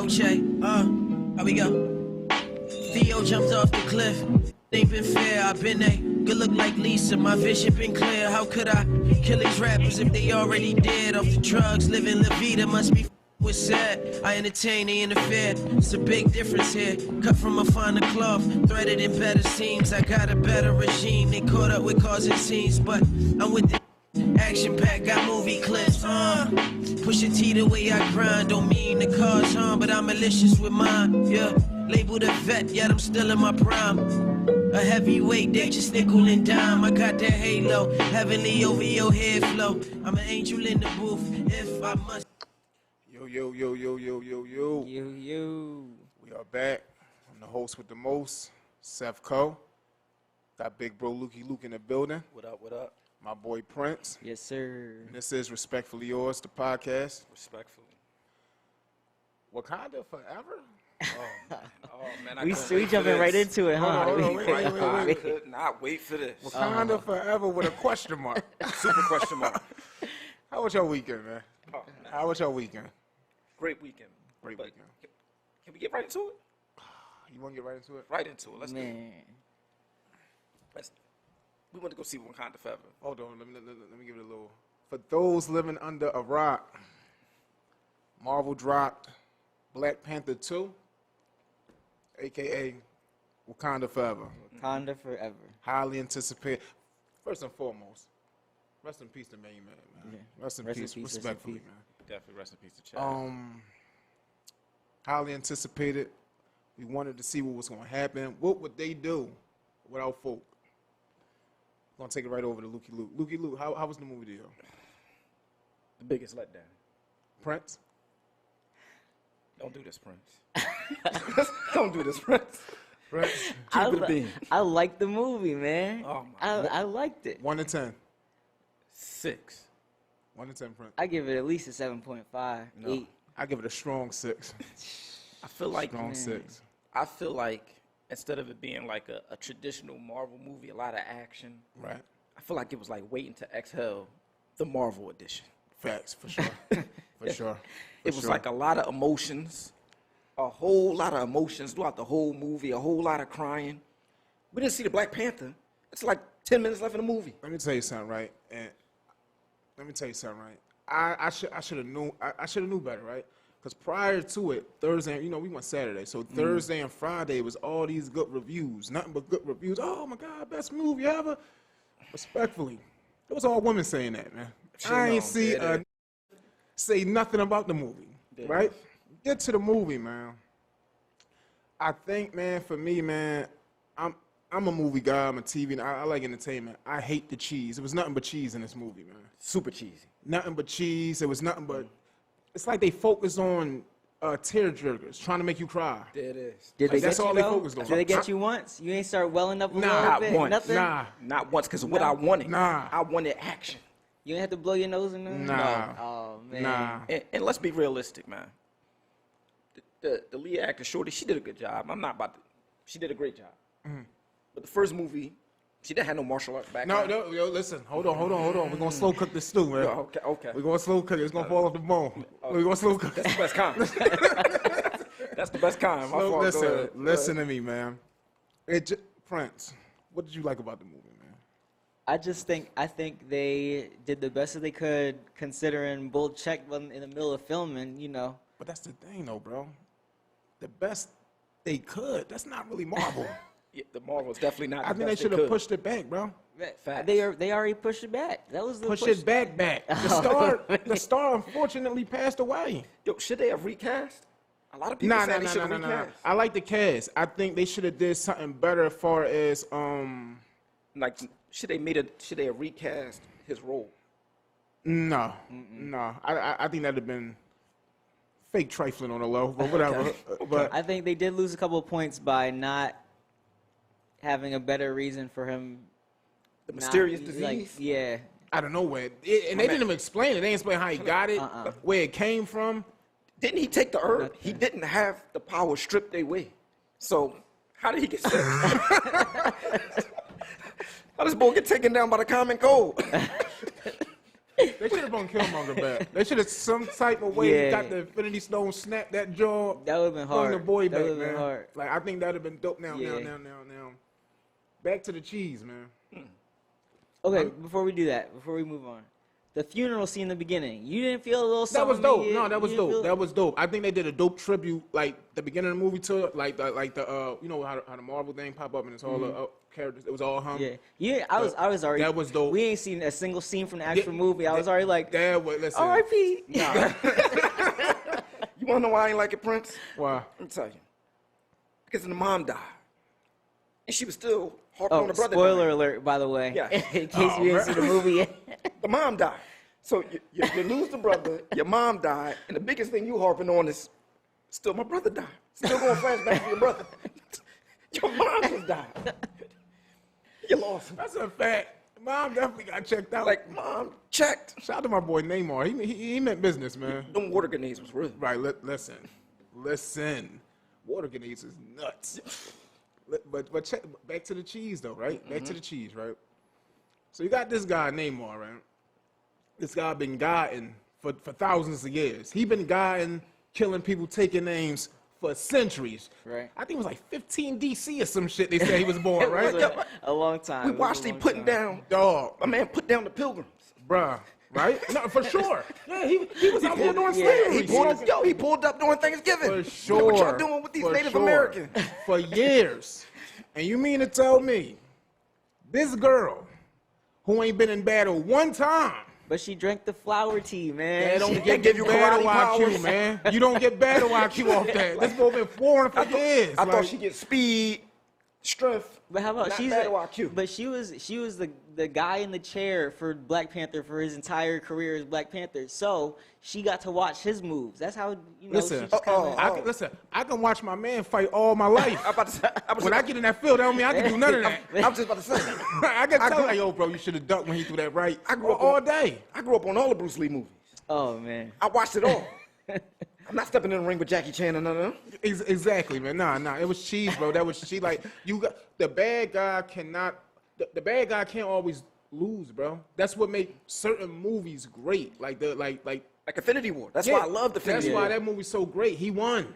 Dolce, how we go? Theo jumped off the cliff. Ain't been fair, I've been a good look like Lisa. My vision been clear. How could I kill these rappers if they already dead? Off the drugs, living La Vida must be was sad. I entertain, they interfere. It's a big difference here. Cut from a finer cloth, threaded in better seams. I got a better regime. They caught up with causing scenes, but I'm with the action pack, got movie clips. Push a T the way I grind. Don't mean the car's harm, but I'm malicious with mine. Yeah, labeled a vet, yet I'm still in my prime. A heavyweight, they just nickel and dime. I got that halo, heavenly over your head flow. I'm an angel in the booth, if I must. Yo. We are back. I'm the host with the most, Seth Coe. Got big bro Lukey Luke in the building. What up? My boy Prince. Yes, sir. And this is Respectfully Yours, the podcast. Respectfully. Wakanda Forever? Oh man. We jumping right into it, huh? Hold on, wait. I could not wait for this. Wakanda Forever with a question mark. Super question mark. How was your weekend, man? Oh, How was your weekend? Great weekend. Great But weekend. Can we get right into it? You want to get right into it? Right into it. Let's do it. Man. We want to go see Wakanda Forever. Hold on, let me give it a little. For those living under a rock, Marvel dropped Black Panther 2, a.k.a. Wakanda Forever. Wakanda Forever. Highly anticipated. First and foremost, rest in peace to main man. Yeah. Rest in Rest in peace, peace, rest in respectfully, peace. man. Definitely rest in peace to Chad. Highly anticipated. We wanted to see what was going to happen. What would they do without folk? Gonna take it right over to Lukey Luke. Lukey Luke, how was the movie deal? The biggest letdown. Prince? Don't do this, Prince. Don't do this, Prince. Prince? I liked the movie, man. Oh, my I liked it. 1 to 10. 6. 1 to 10, Prince. I give it at least a 7.5, No. 8. I give it a strong 6. I feel like Strong 6. I feel like instead of it being like a traditional Marvel movie, a lot of action. Right. I feel like it was like waiting to exhale the Marvel edition. Facts, for sure. For sure. It was like a lot of emotions, a whole lot of emotions throughout the whole movie, a whole lot of crying. We didn't see the Black Panther. It's like 10 minutes left in the movie. Let me tell you something, right? I should have knew better, right? Because prior to it, Thursday, we went Saturday. So Thursday and Friday was all these good reviews, nothing but good reviews. Oh my God, best movie ever. Respectfully, it was all women saying that, man. I ain't see say nothing about the movie, right? Get to the movie, man. I think, man, for me, man, I'm a movie guy. I'm a TV. I like entertainment. I hate the cheese. It was nothing but cheese in this movie, man. Super cheesy. Nothing but cheese. It was nothing but. It's like they focus on tear jerkers, trying to make you cry. There it is. Did they That's get all you, they though? focused on. Did they get you once? You ain't start welling up a Nah, little not bit? once. Nothing? Nah. Not once, because what I wanted. Nah. I wanted action. You ain't have to blow your nose in there? Nah. No. Oh, man. Nah. And let's be realistic, man. The lead actor, Shorty, she did a good job. I'm not about to. She did a great job. Mm-hmm. But the first movie, she didn't have no martial arts background. No, yo, listen. Hold on. We're going to slow cook this stew, man. Okay. We're going to slow cook it. It's going to fall off the bone. We're going to slow cook it. That's the best kind. That's the best kind. My fault. Go ahead. Listen to me, man. Prince, what did you like about the movie, man? I think they did the best that they could, considering Bull checked in the middle of filming, But that's the thing, though, bro. The best they could. That's not really Marvel. Yeah, the Marvel's definitely not. I think they should have pushed it back, bro. Facts. They already pushed it back. That was the Push it back. The star unfortunately passed away. Yo, should they have recast? A lot of people said they should have recast. I like the cast. I think they should have did something better as far as Like, should they have recast his role? No. I think that'd have been fake trifling on the low, but whatever. Okay. But I think they did lose a couple of points by not having a better reason for him. The mysterious disease? Like, yeah. I don't know where. And they didn't even explain it. They didn't explain how he got it, where it came from. Didn't he take the herb? He didn't have the power stripped away. So how did he get sick? How does this boy get taken down by the common cold? They They should have brought Killmonger back. They should have some type of way got the Infinity Stone, snap that jaw. That would have been hard. Bring the boy that back, would have man. been hard. Like I think that'd have been dope. Now. Back to the cheese, man. Okay, before we do that, before we move on, the funeral scene in the beginning, you didn't feel a little That something? was dope. You No, that was didn't feel dope. it? That was dope. I think they did a dope tribute, like the beginning of the movie to it, like the you know how the Marvel thing pop up and it's all the characters. It was all him. Yeah. I was already. That was dope. We ain't seen a single scene from the actual movie. I was already like, That was listen. R.I.P. Nah. You wanna know why I ain't like it, Prince? Why? Let me tell you. Because the mom died. And she was still harping on Oh, the brother. spoiler dying. alert, by the way. Yeah. In case you didn't see the movie yet. The mom died. So you lose the brother, your mom died, and the biggest thing you harping on is still my brother died. Still going flashback to your brother. Your mom just died. You lost. That's a fact. Mom definitely got checked out. Like, mom checked. Shout out to my boy Neymar. He meant business, man. Them water grenades was real. Right. Listen. Water grenades is nuts. But check, back to the cheese though, right? Back to the cheese, right? So you got this guy Neymar, right? This guy been guiding for thousands of years. He been guiding, killing people, taking names for centuries. Right. I think it was like 15 DC or some shit. They said he was born, It right? was a long time. We It was watched a him long putting time. down. Dog, My man put down the pilgrims. bruh, right? No, for sure. Yeah, he was out there doing Yeah, slavery. He pulled up during Thanksgiving. For sure. Look what y'all doing with these For Native sure. Americans? For years. And you mean to tell me this girl who ain't been in battle one time, But she drank the flower tea, man. they don't They give you battle karate IQ, powers. man. You don't get battle IQ off that. This boy been 400 for years. I Like, thought she get speed, strength. But how about not she's battle IQ. But she was the guy in the chair for Black Panther for his entire career as Black Panther. So she got to watch his moves. That's how she Listen, just kinda, I can watch my man fight all my life. I'm about to say, When I get in that field, that don't mean I can do none of that. I was just about to say. I can tell like, yo, bro, you should have ducked when he threw that right. I grew up all on- day. I grew up on all the Bruce Lee movies. Oh man. I watched it all. I'm not stepping in the ring with Jackie Chan and none of them. Exactly, man. Nah. It was cheese, bro. That was she. Like you got the bad guy cannot. The bad guy can't always lose, bro. That's what make certain movies great. Like Like Infinity War. That's why I love the Infinity That's War. why that movie's so great. He won.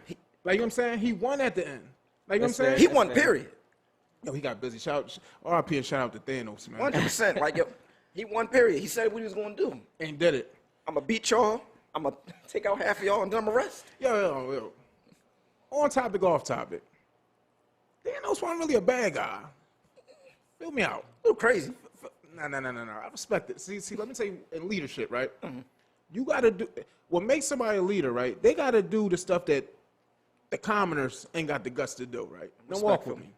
Like you know what I'm saying? He won at the end. Like you know what I'm That's saying? fair. He That's won, fair. period. Yo, he got busy. RIP and shout out to Thanos, man. 100%. Like, yo, he won, period. He said what he was going to do. And did it. I'm going to beat y'all. I'm going to take out half of y'all and then I'm going to rest. Yo. On topic, off topic. Thanos wasn't really a bad guy. Fill me out. A little crazy. No. I respect it. See, let me tell you, in leadership, right? You got to do what makes somebody a leader, right? They got to do the stuff that the commoners ain't got the guts to do, right? Now walk with me.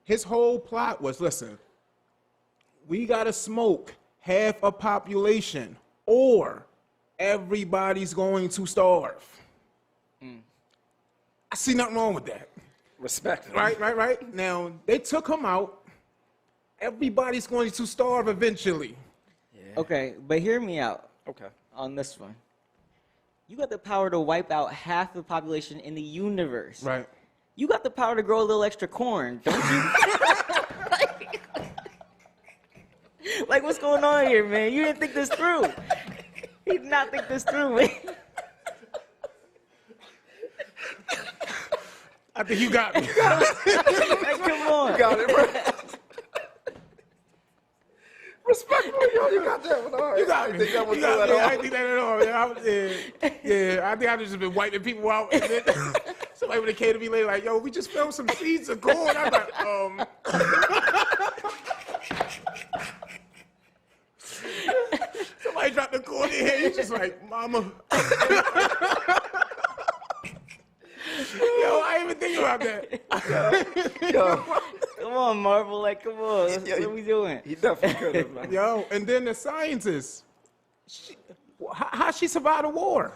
His whole plot was, listen, we got to smoke half a population or everybody's going to starve. I see nothing wrong with that. Respect. Right. Now, they took him out. Everybody's going to starve eventually. Okay, but hear me out Okay. on this one. You got the power to wipe out half the population in the universe. Right. You got the power to grow a little extra corn, don't you? Like, what's going on here, man? You didn't think this through. He did not think this through, man. I think you got me. Like, come on. Got it, bro. Respectfully, yo, you got that one. All right. You got I me. didn't think that was You got good me. at I all. ain't think that at all. Yeah, I think I've just been wiping people out. And then somebody would have came to me later like, yo, we just found some seeds of corn. I'm like, Somebody dropped the corn in here. You just like, mama. Yo, I ain't even think about that. Yo, Come on, Marvel. Like, come on. Yeah, What are we doing? he definitely could have, man. Yo, and then the scientists. How she survived the war?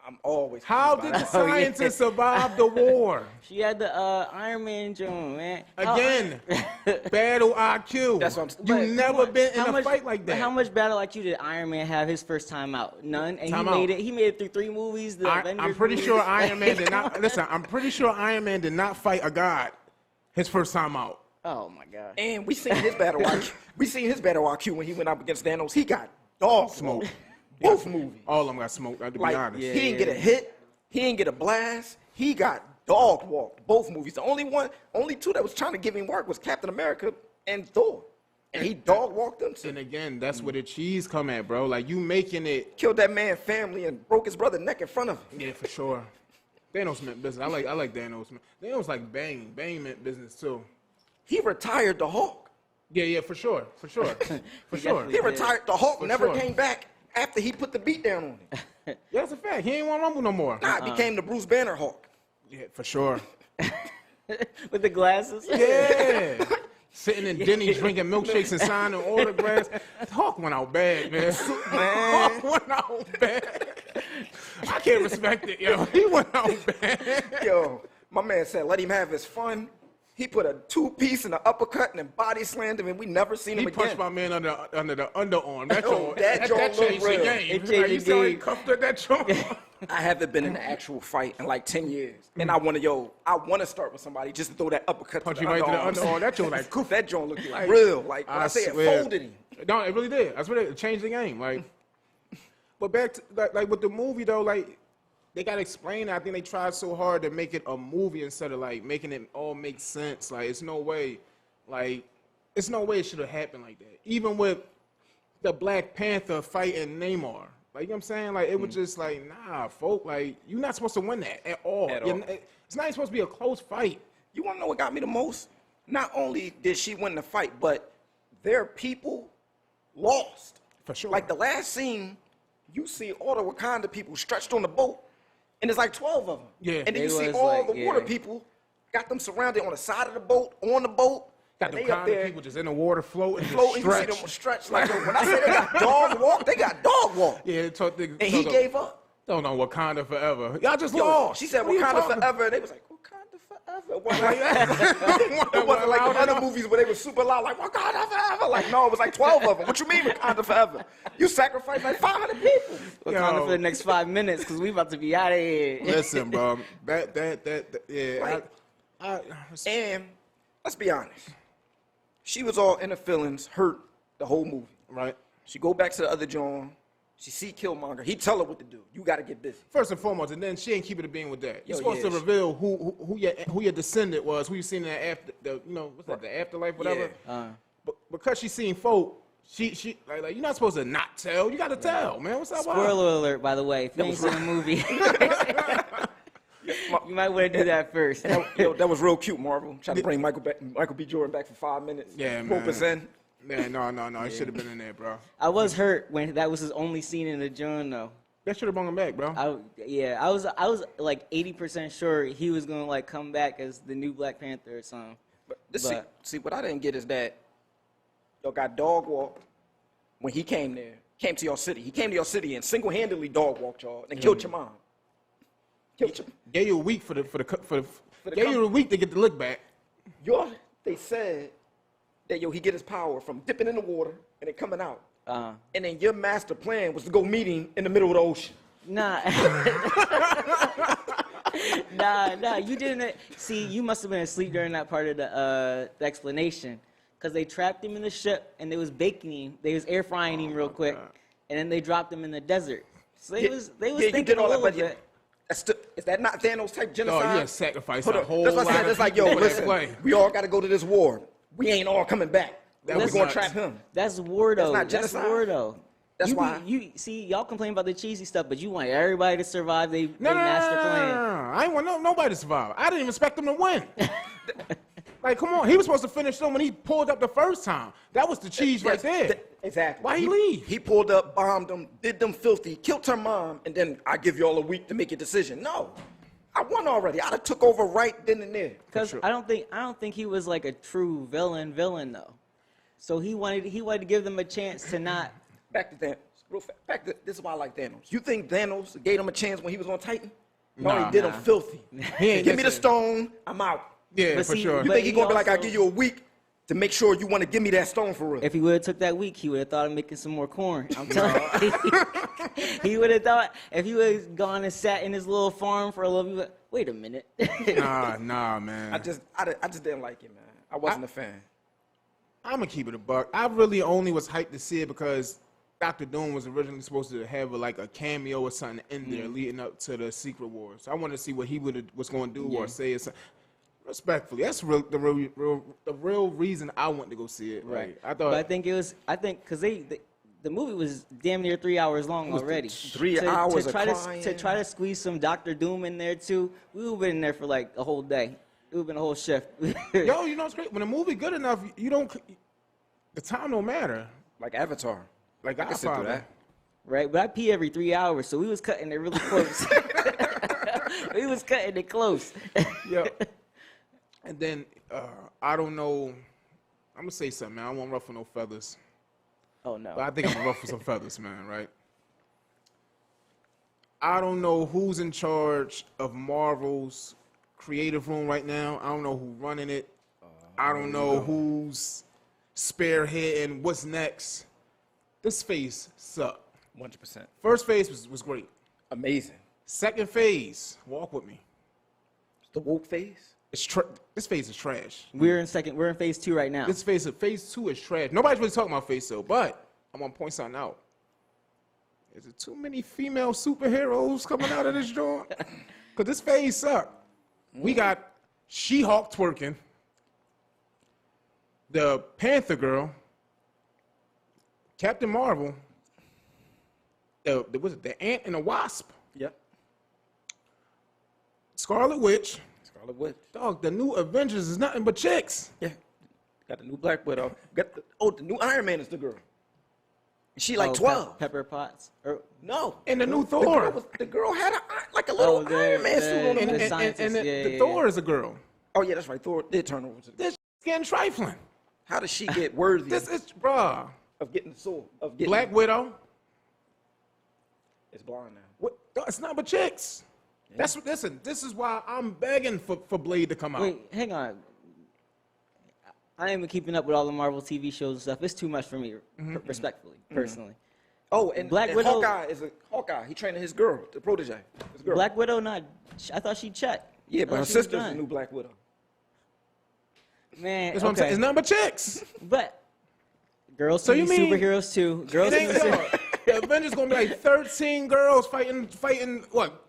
I'm always. How did the Oh, yeah. scientists survive the war? She had the Iron Man joint, man. Again, battle IQ. That's what I'm- You But never been in how a much- fight like that. How much battle IQ did Iron Man have his first time out? None. And Time he made out. it. He made it through 3 movies. The I'm Avengers pretty movies. sure Iron Man did not. Listen, I'm pretty sure Iron Man did not fight a god his first time out. Oh my god. And we seen his battle IQ. We seen his battle IQ when he went up against Thanos. He got dog Smoke. walked both movies. All of them got smoked, to be Like, honest. he didn't get a hit. He didn't get a blast. He got dog walked both movies. The only two that was trying to give him work was Captain America and Thor. And he dog walked them too. And again, that's where the cheese come at, bro. Like, you making it. Killed that man's family and broke his brother's neck in front of him. Yeah, for sure. Thanos meant business. I like Thanos. Thanos like Bane. Bane meant business too. He retired the Hulk. Yeah, for sure. For sure. He retired the Hulk. For Never sure. came back after he put the beat down on him. Yeah, that's a fact. He ain't want to rumble no more. Nah, it became the Bruce Banner Hulk. Yeah, for sure. With the glasses. Yeah. Sitting in Denny's drinking milkshakes and signing autographs. Hawk went out bad, man. Hawk went out bad. I can't respect it, yo. He went out bad. Yo, my man said, let him have his fun. He put a two-piece and an uppercut and then body slammed him, and we never seen him He punched again. my man under the underarm. That Oh, joint, that joint changed looked the real. game. It changed Like, you the saw he game. cuffed at that joint. I haven't been in an actual fight in like 10 years. And I want to start with somebody just to throw that uppercut Punch to you the right to the underarms. underarm. That joint like coof. That joint looked real. Like, when I say swear. it folded him. No, it really did. That's what it changed the game. Like, but back to like with the movie though, like they gotta explain it. I think they tried so hard to make it a movie instead of like making it all make sense. Like, it's no way it should have happened like that. Even with the Black Panther fighting Namor. Like, you know what I'm saying? Like, it was just like, nah, folk, like, you're not supposed to win that at all. At all. It's not even supposed to be a close fight. You want to know what got me the most? Not only did she win the fight, but their people lost. For sure. Like the last scene, you see all the Wakanda people stretched on the boat, and there's like 12 of them. Yeah. And then They you see was all like, the water yeah. people, got them surrounded on the side of the boat, on the boat. Got and the they up kind of there people just in the water floating, floating. You see them stretched. Like, when I say they got dog walk, they got dog walk. Yeah, And he gave up. Don't know Wakanda Forever. Y'all just Yo, lost. she said What are you Wakanda talking- Forever. They was like, Wakanda Forever. It wasn't like the other movies where they were super loud, like Wakanda Forever. Like, no, it was like 12 of them. What you mean Wakanda Forever? You sacrificed like 500 people. Wakanda Yo. for the next 5 minutes because we about to be out of here. Listen, bro. Yeah. Right. And let's be honest. She was all in her feelings, hurt the whole movie. Right. She go back to the other John. She see Killmonger. He tell her what to do. You got to get busy. First and foremost, and then she ain't keeping it being with that. You're Yo, supposed yeah, to reveal who your descendant was, who you seen in the after, what's that, the afterlife, whatever. Yeah. But because she seen folk, she like you're not supposed to not tell. You got to tell, man. What's up? Spoiler alert, by the way. If you ain't seen the movie, you might want to do that first. Yo, that was real cute, Marvel. Trying to bring Michael B. Jordan back for 5 minutes. Yeah, Rope man. us in. Man, no, it should have been in there, bro. I was hurt when that was his only scene in the John, though. That should have brought him back, bro. I was like 80% sure he was gonna like come back as the new Black Panther or something. But this But- see, what I didn't get is that y'all got dog walked when he came there. Came to your city. He came to your city and single-handedly dog walked y'all and killed your mom. Killed your, Gave you a week for the the gave you a week to get the look back. They said that he get his power from dipping in the water and then coming out. And then your master plan was to go meet him in the middle of the ocean. Nah. Nah, you didn't. See, you must have been asleep during that part of the explanation. Because they trapped him in the ship and they was baking him. They was air frying him real quick. And then they dropped him in the desert. So they was you thinking did all a that, little but bit. is that not Thanos type Oh, genocide? yeah, sacrifice Hold a on. whole That's what I lot said. of It's like, people yo, for that listen, play. we all got to go to this war. We ain't all coming back. That We're was going to nuts. trap him. That's war though. not That's genocide. war though. That's why. You see, y'all complain about the cheesy stuff, but you want everybody to survive. They No, master plan. I ain't want nobody to survive. I didn't even expect them to win. Like, come on. He was supposed to finish them when he pulled up the first time. That was the cheese right there. Exactly. Why he leave? He pulled up, bombed them, did them filthy, killed her mom, and then I give y'all a week to make your decision. No, I won already. I'd have took over right then and there. Because I don't think he was like a true villain though. So he wanted to give them a chance to not. Back to Thanos. Real fast. This is why I like Thanos. You think Thanos gave him a chance when he was on Titan? No, Nah. he did him filthy. ain't Give me the listen. stone, I'm out. Yeah, But for see, sure. You But think he's he gonna be like, I also- give you a week to make sure you want to give me that stone for real? If he would have took that week, he would have thought of making some more corn. I'm telling you. He would have thought if he would have gone and sat in his little farm for a little bit. Wait a minute. Nah, man. I just didn't like it, man. I wasn't a fan. I'm gonna keep it a buck. I really only was hyped to see it because Dr. Doom was originally supposed to have like a cameo or something in there leading up to the Secret Wars. So I wanted to see what he was going to do or say. Or something. Respectfully, that's the real reason I went to go see it. Right. I thought. But I think because the movie was damn near 3 hours long already. 3 hours of crying. To try to squeeze some Dr. Doom in there too, we would have been in there for like a whole day. It would have been a whole shift. Yo, you know what's great? When a movie good enough, you don't. The time don't matter. Like Avatar. Like I can sit through that. Right, but I pee every 3 hours, so we was cutting it really close. We was cutting it close. Yeah. And then I don't know. I'm gonna say something, man. I won't ruffle no feathers. Oh no. But I think I'm gonna ruffle some feathers, man. Right? I don't know who's in charge of Marvel's creative room right now. I don't know who's running it. I don't know who's spearheading what's next. This phase sucked. 100%. First phase was great. Amazing. Second phase, walk with me. The woke phase? This phase is trash. We're in phase 2 right now. This phase 2 is trash. Nobody's really talking about phase 2, but I'm gonna point something out. Is there too many female superheroes coming out of this joint? Because this phase sucked. We got She-Hulk twerking, the Panther girl, Captain Marvel, the Ant and the Wasp, Yep. Scarlet Witch. Scarlet Witch. Dog, the new Avengers is nothing but chicks. Yeah. Got the new Black Widow. The new Iron Man is the girl. She like 12. Pepper Potts. No. And the new Thor. The girl had like a little Iron Man suit on. And the Thor is a girl. Oh yeah, that's right. Thor did turn over to. This getting trifling. How does she get worthy This is, bruh. of getting the sword? Of getting Black Widow. It's blonde now. What? It's not but chicks. Yeah. Listen, this is why I'm begging for Blade to come out. Wait, hang on. I ain't been keeping up with all the Marvel TV shows and stuff. It's too much for me, respectfully, personally. Oh, and Black Widow. Hawkeye is a Hawkeye. He training his girl, the protege. His girl. Black Widow, not. I thought she checked. Yeah, but her sister's the new Black Widow. Man, That's what I'm saying. It's nothing but chicks. But girls So can you be mean- superheroes too. Girls It can ain't be yo, the Avengers gonna be like 13 girls fighting what?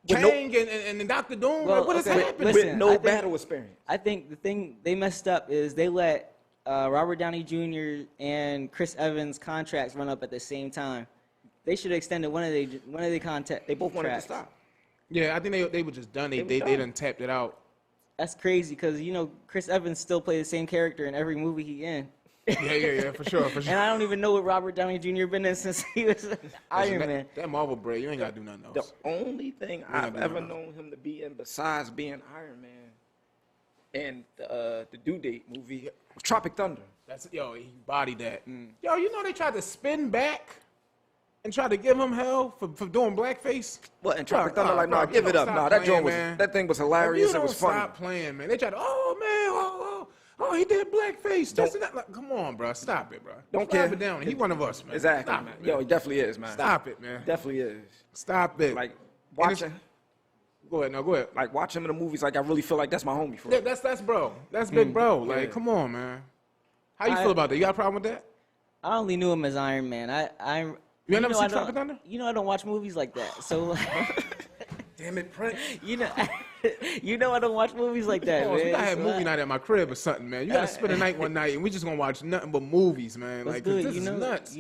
With no- Kang and Dr. Doom. Well, Like, what is okay, happening? listen, With no I think- battle experience. I think the thing they messed up is they let Robert Downey Jr. and Chris Evans' contracts run up at the same time. They should have extended one of the contract. They both wanted to stop. Yeah, I think they were just done. They done tapped it out. That's crazy because Chris Evans still plays the same character in every movie he in. Yeah, for sure. And I don't even know what Robert Downey Jr. been in since he was Iron Listen, Man. that Marvel bread, you ain't gotta do nothing The else. only thing not I've doing ever that. known him to be in besides being Iron Man and the Due Date movie was Tropic Thunder. He bodied that. Yo, they tried to spin back and try to give him hell for doing blackface. What, and Tropic Thunder, Bro, like, give it up. stop Nah, that playing, joint man. that thing was If hilarious. you It was don't funny. stop playing, man. They tried to, he did blackface. This and that. Like, come on, bro. Stop it, bro. Don't Slap care. it down. He one of us, man. Exactly, Stop man. it, man. Yo, he definitely is, man. Stop it, man. Definitely is. Stop it. Like, And it's- watching, Go ahead. No, go ahead. like, watch him in the movies, like, I really feel like that's my homie for Yeah, real. that's bro. That's big bro. Like, Yeah. come on, man. How you feel about that? You got a problem with that? I only knew him as Iron Man. You never know, seen I don't- Tropic Thunder? I don't watch movies like that. So, Damn it, Prince. I don't watch movies like that, Oh, man. you gotta have So movie night at my crib or something, man. You gotta spend a night one night and we just gonna watch nothing but movies, man. Let's Like, do 'cause it. this is nuts.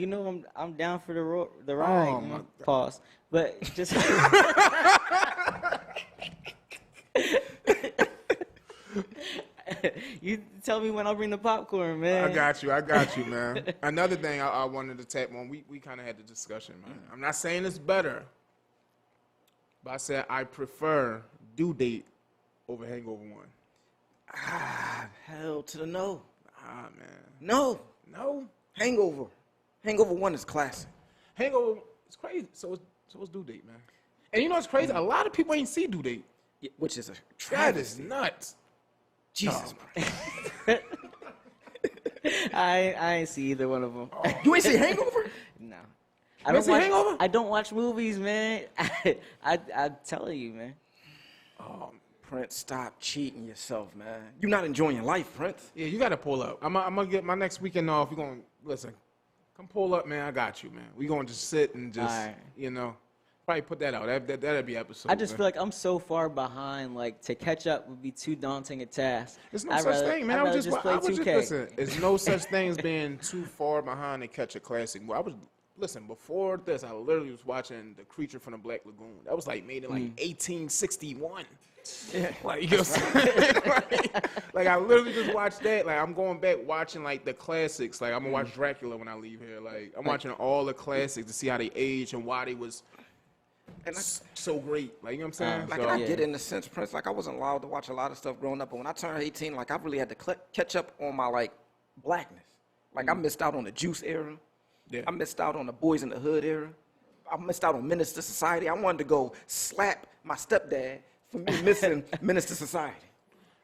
I'm down for the ride. Oh, my God. Pause. But just you tell me when I'll bring the popcorn, man. I got you, man. Another thing I wanted to tap on, we kind of had the discussion, man. I'm not saying it's better, but I said I prefer Due Date over Hangover 1. Hell to the no. Ah, man. No. No. Hangover. Hangover 1 is classic. Hangover, it's crazy. So it's Due Date, man. And you know what's crazy? A lot of people ain't see Due Date. Yeah, which is a That is travesty. nuts. Jesus. Oh. I ain't see either one of them. You ain't see Hangover? No. ain't see Hangover? I don't watch movies, man. I'm telling you, man. Prince, stop cheating yourself, man. You're not enjoying life, Prince. Yeah, you got to pull up. I'm gonna get my next weekend off. We're gonna listen. Come pull up, man. I got you, man. We gonna just sit and just, Alright. you know, probably put that out. That'd be episode. I just man. feel like I'm so far behind. Like to catch up would be too daunting a task. There's no such thing, man. I'd I rather was just play I was 2K. just listen. There's no such thing as being too far behind to catch a classic. Listen, before this, I literally was watching The Creature from the Black Lagoon. That was like made in like 1861. Yeah. Like, you know what I'm saying? like I literally just watched that. Like I'm going back watching like the classics. Like I'm gonna watch Dracula when I leave here. Like I'm watching all the classics to see how they age and why they was so great. Like you know what I'm saying? Like, So, and I get it in the sense, Prince. Like, I wasn't allowed to watch a lot of stuff growing up, but when I turned 18, like, I really had to catch up on my, like, blackness. Like, I missed out on the Juice era. Yeah. I missed out on the Boys in the Hood era. I missed out on Menace to Society. I wanted to go slap my stepdad for me missing Menace to Society.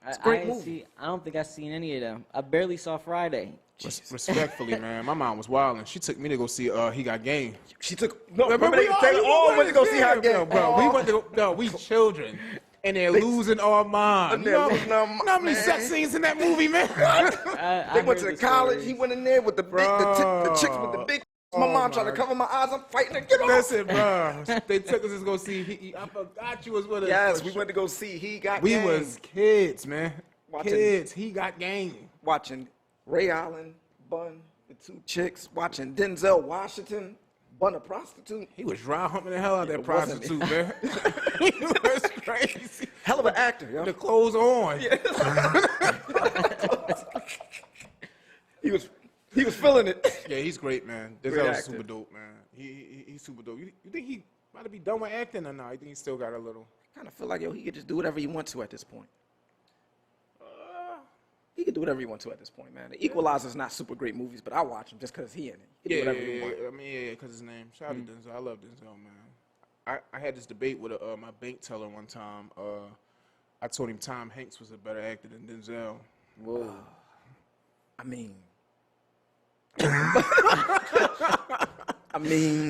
It's a great movie. I don't think I've seen any of them. I barely saw Friday. Respectfully, man, my mom was wild and she took me to go see He Got Game. She took, no, remember they all went to go see how game. Bro, we went to go, no, we children. And they're losing our mind. You know how many sex scenes in that movie, man? They went to college. He went in there with the big, the chicks with the big. My mom trying to cover my eyes. I'm fighting her. Get off. Listen, bro. They took us to go see I forgot you was with us. Yes, we went to go see He Got We Game. was kids, man. Watching- Kids. He Got Game. Watching Ray Allen bun the two chicks. Watching Denzel Washington bun a prostitute. He was dry humping the hell out of that It wasn't prostitute, man. He was crazy. Hell of an actor, yo. The clothes on. He was feeling it. Yeah, he's great, man. Great Denzel's actor. super dope, man. He's super dope. You think he might be done with acting or not? You think he still got a little? Kind of feel like, yo, he could just do whatever he wants to at this point. He could do whatever he wants to at this point, man. The Equalizer's not super great movies, but I watch him just because he in it. He can do whatever he wants. I mean, yeah, because his name. Shout out to Denzel. I love Denzel, man. I had this debate with my bank teller one time. I told him Tom Hanks was a better actor than Denzel. Whoa. I mean,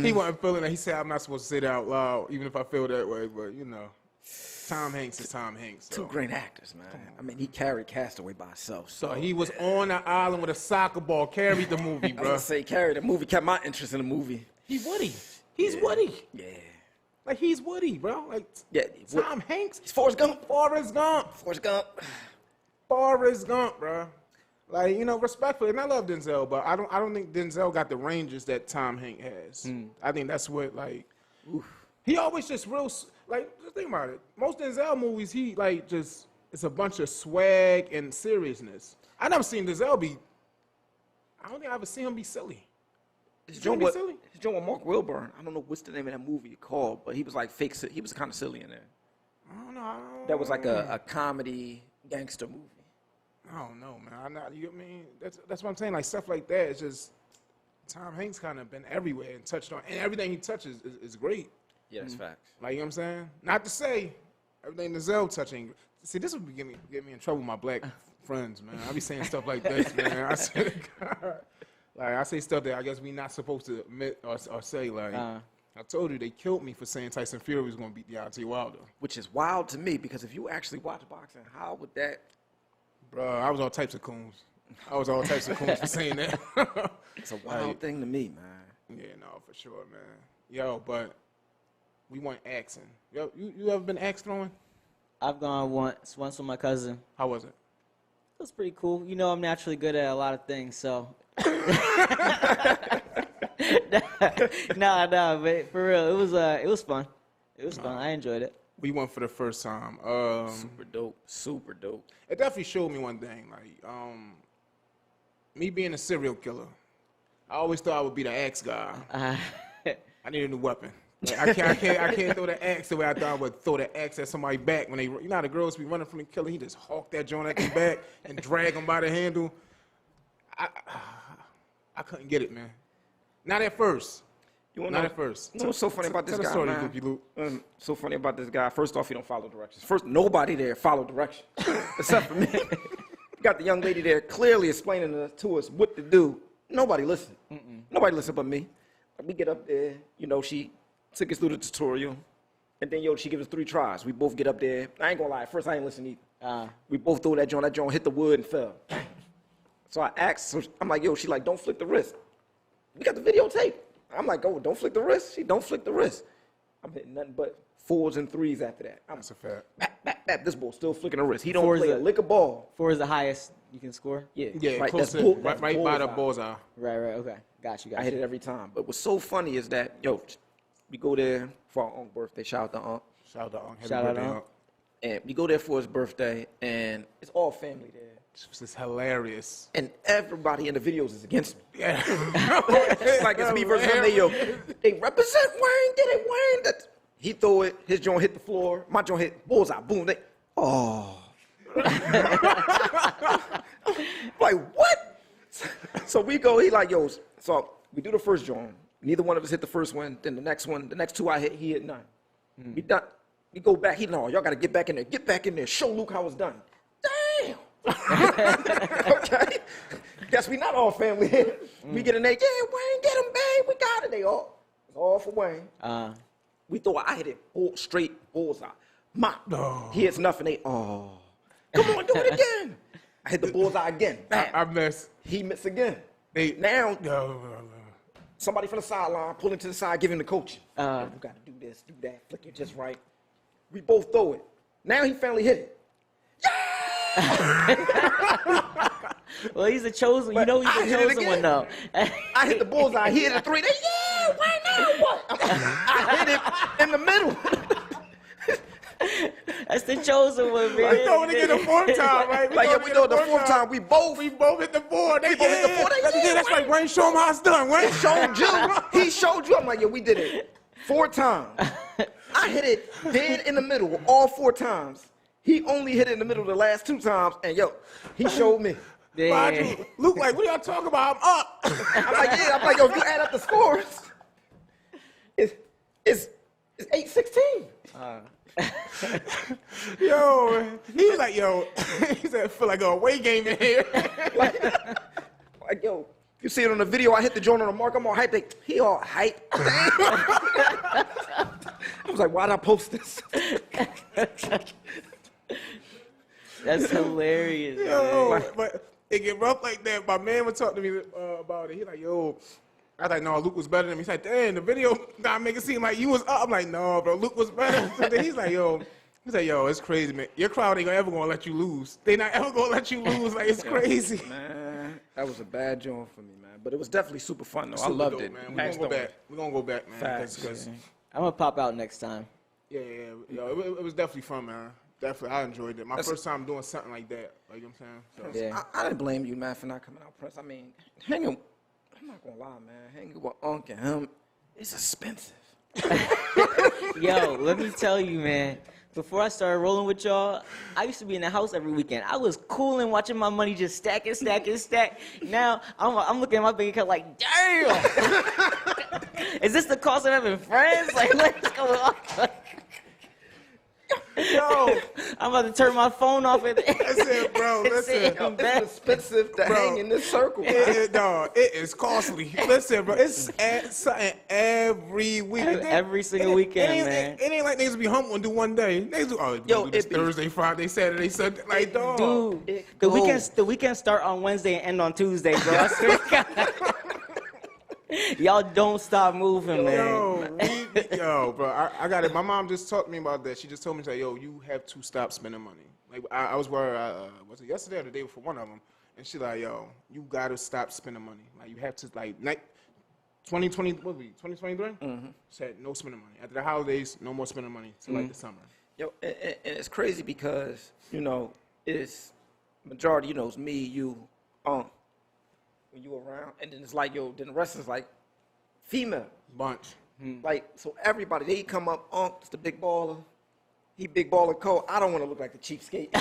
He wasn't feeling that. He said, I'm not supposed to say that out loud, even if I feel that way. But, you know, Tom Hanks is Tom Hanks. So. two great actors, man. I mean, he carried Castaway by himself. So he was on the island with a soccer ball, carried the movie, I bro. would say carried the movie, kept my interest in the movie. He Woody. He's Woody. Yeah. Like, he's Woody, bro. Like, Yeah. Tom Hanks. He's Forrest Gump. Forrest Gump. Forrest Gump. Forrest Gump, bro. Like, you know, respectfully, and I love Denzel, but I don't think Denzel got the ranges that Tom Hanks has. I think that's what, like, he always just like, just think about it. Most Denzel movies, he, like, just, it's a bunch of swag and seriousness. I never seen Denzel I don't think I ever seen him be silly. His You joint think with, he's silly? his joint with Mark Wilburn. I don't know what's the name of that movie called, but he was like fake. He was kind of silly in there. I don't know. That was like a comedy gangster movie. I don't know, man. You know what I mean? That's what I'm saying. Like, stuff like that, it's just, Tom Hanks kind of been everywhere and touched on, and everything he touches is great. Yeah, that's facts. Like, you know what I'm saying? Not to say everything Denzel touching. See, this would get me in trouble with my black friends, man. I be saying stuff like this, man. I swear to God. Like, I say stuff that I guess we not supposed to admit or say. Like, I told you they killed me for saying Tyson Fury was going to beat Deontay Wilder. Which is wild to me because if you actually watch boxing, how would that? Bro, I was all types of coons. For saying that. It's a wild thing to me, man. Yeah, no, for sure, man. Yo, but we went axing. Yo, you ever been axe throwing? I've gone once with my cousin. How was it? It was pretty cool. You know, I'm naturally good at a lot of things, so. Nah, but for real, it was fun. It was fun. I enjoyed it. We went for the first time. Super dope. Super dope. It definitely showed me one thing. Like, me being a serial killer, I always thought I would be the axe guy. I need a new weapon. Like, I can't throw the axe the way I thought I would throw the axe at somebody's back when they. You know how the girls be running from the killer. He just hawk that joint at their back and drag them by the handle. I couldn't get it, man. Not at first. Not at first. You know what's so funny about this Tell guy, the story, man? Loopy Loop. So funny about this guy. First off, he don't follow directions. First, nobody there follow directions except for me. You got the young lady there clearly explaining to us what to do. Nobody listened. Nobody listened but me. We get up there. You know, she took us through the tutorial, and then she gives us 3 tries. We both get up there. I ain't gonna lie. At first, I ain't listen either. We both threw that joint. That joint hit the wood and fell. So I asked. So I'm like, yo. She like, don't flip the wrist. We got the videotape. I'm like, oh, don't flick the wrist. She don't flick the wrist. I'm hitting nothing but 4s and 3s after that. That's a fact. Bap. This ball still flicking the wrist. He don't 4 is play a lick of ball. 4 is the highest you can score. Yeah, Yeah, right. close That's to, that's right by the bullseye. bullseye. Right. Okay. Got you. I hit it every time. But what's so funny is that, we go there for our uncle's birthday. Shout out to Unc. Shout out to Unc. Happy Shout out birthday, Unc. Unc. And we go there for his birthday, and it's all family there. This is hilarious. And everybody in the videos is against me. Yeah. It's like it's me versus him. They represent Wayne. Did it, Wayne? He throw it. His joint hit the floor. My joint hit bullseye. Boom. Like, what? So we go. He like, so we do the first joint. Neither one of us hit the first one. Then the next one, the next 2 I hit, he hit none. We done. We go back. Y'all got to get back in there. Get back in there. Show Luke how it's done. Damn. Okay. Guess we not all family here. We get in there. Yeah, Wayne, get him, babe. We got it. It's all for Wayne. We thought I hit it straight bullseye. He hits nothing. Come on, do it again. I hit the bullseye again. I missed. He missed again. Now, somebody from the sideline pulling to the side, giving the coach. You got to do this, do that, flick it just right. We both throw it. Now he finally hit it. Well, he's a chosen. You know he's a chosen one, though. I hit the bullseye. He hit a 3. Why now? What? I hit it in the middle. That's the chosen one, man. We going to get the 4th time, right? We know the 4th time. We both hit the board. hit the board. That's right. Wayne, show him how it's done. Wayne showed you. He showed you. I'm like, we did it 4 times. I hit it dead in the middle all 4 times. He only hit it in the middle the last 2 times, and he showed me. Yeah. Luke, like, what are y'all talking about? I'm up. I'm like, if you add up the scores, it's 8-16. He was like, he said, I feel like a away game in here. like, you see it on the video, I hit the joint on the mark, I'm all hyped. He all hyped. I was like, why'd I post this? That's hilarious. But it get rough like that. My man would talk to me about it. He like, I was like, no, Luke was better than me. He's like, damn, the video gotta make it seem like you was up. I'm like, no, bro, Luke was better. So then he's like, it's crazy, man. Your crowd ain't ever gonna let you lose. They not ever gonna let you lose. Like, it's crazy. Man, that was a bad joint for me, man. But it was definitely super fun, though. I loved it. Man. We're gonna go back. We're gonna go back, man. Facts. I'm gonna pop out next time. Yeah. It was definitely fun, man. Definitely, I enjoyed it. My first time doing something like that. Like, you know what I'm saying? So. Yeah. I didn't blame you, man, for not coming out, Prince. I mean, I'm not gonna lie, man. Hanging with Unc and him is expensive. Yo, let me tell you, man. Before I started rolling with y'all, I used to be in the house every weekend. I was cool and watching my money just stack. Now I'm looking at my bank account like, damn. Is this the cost of having friends? Like, what's going on? I'm about to turn my phone off. That's it, bro. Listen. It's expensive to hang in this circle. It is costly. Listen, bro. It's something every week. Every single weekend, man. It ain't like niggas be humble and do one day. Niggas do, this Thursday, Friday, Saturday, Sunday. Like, dog. Dude, the weekends start on Wednesday and end on Tuesday, bro. I swear to God. Y'all don't stop moving, man. Bro, I got it. My mom just talked to me about that. She just told me, like, you have to stop spending money. Like, I was worried, was it yesterday or the day before, one of them? And she like, you got to stop spending money. Like, you have to, 2020, what was it, 2023? Mm-hmm. Said no spending money. After the holidays, no more spending money till, the summer. And it's crazy because, it's majority, it's me, you, when you around, and then it's like, then the rest is like female. Bunch. Like, so everybody, they come up, Unc's the big baller. He big baller cold. I don't want to look like the cheapskate.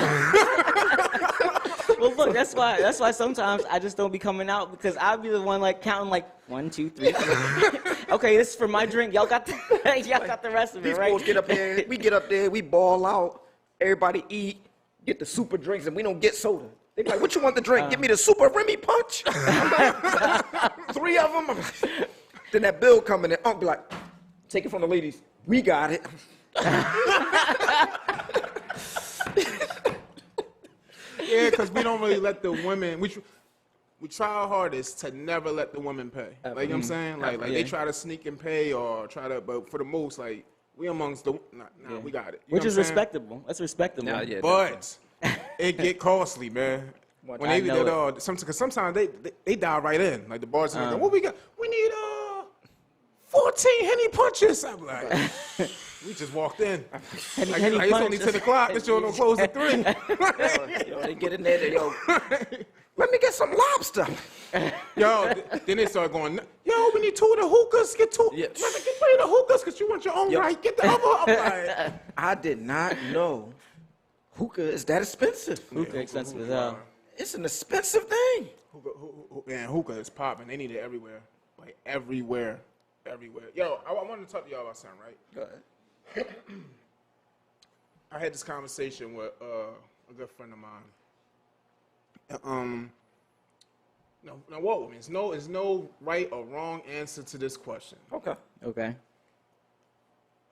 Well, look, that's why sometimes I just don't be coming out because I'll be the one like counting like 1, 2, 3, 4. Okay, this is for my drink. Y'all got the rest of it, These right? boys get up there, we get up there, we ball out. Everybody eat, get the super drinks, and we don't get soda. They be like, what you want to drink? Give me the super Remy punch. 3 of them. Then that bill coming in, Unc be like, take it from the ladies. We got it. Yeah, because we don't really let the women. we try our hardest to never let the women pay. Like, you know what I'm saying? Like they try to sneak and pay or try to, but for the most, like, we amongst the, we got it. You Which know is what I'm saying? respectable. That's respectable. Nah, yeah, But it get costly, man. When they did all, because sometimes they dive right in. Like the bartender, what we got? We need 14 Henny punches. I'm like, we just walked in. Henny Like, it's only 10 o'clock. This show don't close at 3. Yo, they get in there, yo. Let me get some lobster. Yo, then they start going, yo, we need 2 of the hookahs. Get 2. Yeah. Man, get 3 of the hookahs because you want your own right. Get the other. I'm like, I did not know hookah is that expensive. Hookah expensive as hell. It's an expensive thing. Hookah is popping. They need it everywhere. Like, everywhere. Yo, I wanted to talk to y'all about something, right? Go ahead. I had this conversation with a good friend of mine. Now, whoa, there's no right or wrong answer to this question. Okay. Okay.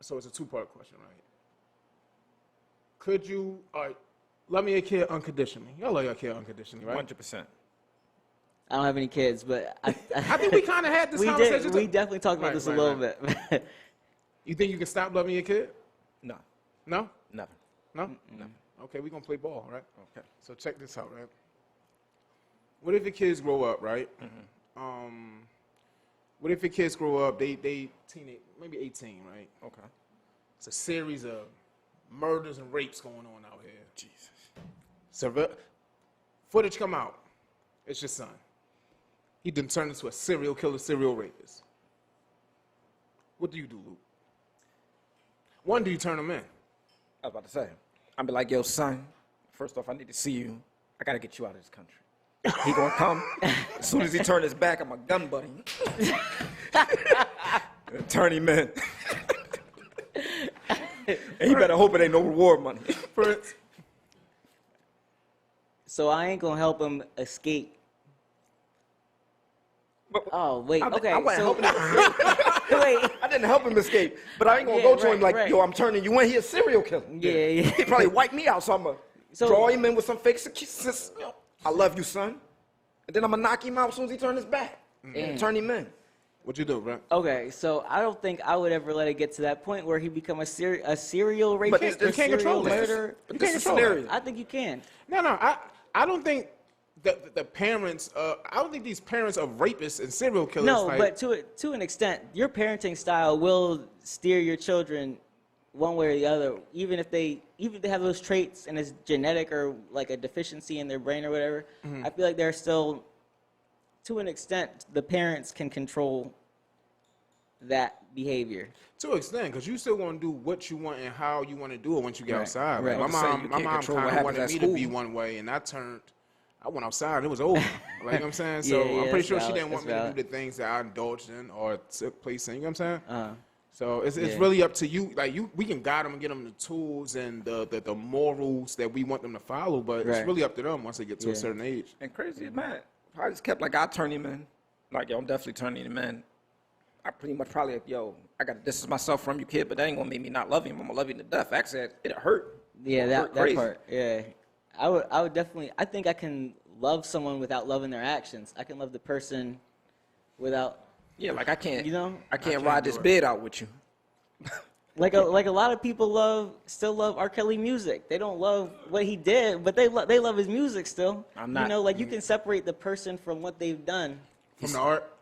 So it's a 2-part question, right? Could you love me a kid unconditionally? Y'all love your kid unconditionally, right? 100%. I don't have any kids, but I think we kind of had this we conversation. We definitely talked about this a little bit. You think you can stop loving your kid? No. No? Never. No? No. Okay, we're going to play ball, right? Okay. So check this out, right? What if your kids grow up, right? What if your kids grow up, they teenage, maybe 18, right? Okay. It's a series of murders and rapes going on out here. Jesus. So footage come out. It's your son. He done turned into a serial killer, serial rapist. What do you do, Luke? One, do you turn him in? I was about to say. I'd be like, yo, son, first off, I need to see you. I got to get you out of this country. He going to come. As soon as he turn his back, I'm a gun buddy. Turn him in. And he better hope it ain't no reward money. Prince. So I ain't gonna help him escape. Oh wait, okay. I wasn't helping him escape. Wait. I didn't help him escape, but I ain't gonna go to him like, yo, I'm turning you in. He a serial killer. Yeah. He probably wipe me out, so I'm gonna draw him in with some fake success. I love you, son. And then I'm gonna knock him out as soon as he turn his back. And turn him in. What you do, bro? Okay, so I don't think I would ever let it get to that point where he become a serial rapist you or can't control serial this. murderer. You can't control that. I think you can. No, I don't think the parents. I don't think these parents of rapists and serial killers. No, like, but to an extent, your parenting style will steer your children one way or the other, even if they have those traits and it's genetic or like a deficiency in their brain or whatever. I feel like they're still, to an extent, the parents can control that behavior. to an extent, because you still want to do what you want and how you want to do it once you get outside. Right. Like, my mom control what kind of happens wanted at me to be school. one way, and I went outside and it was over. Like, you know what I'm saying? So Yeah, I'm pretty sure that's she valid, didn't want me that's to do the things that I indulged in or took place in. You know what I'm saying? Uh-huh. So it's Yeah. really up to you. Like, we can guide them and get them the tools and the morals that we want them to follow, but it's Right. really up to them once they get to Yeah. a certain age. And crazy as man, I just kept like, I turn him in. Like, yo, I'm definitely turning him in. I pretty much probably like, yo, I got to distance myself from you, kid, but that ain't going to make me not love him. I'm going to love you to death. Actually, it hurt. Yeah, It that hurt crazy. part. Yeah, I would definitely. I think I can love someone without loving their actions. I can love the person without, Yeah, like I can't, You know? I can't can't ride do this it. bed out with you. like a lot of people still love R. Kelly music. They don't love what he did, but they love his music still. I'm not- You know, like you can separate the person from what they've done. From the art?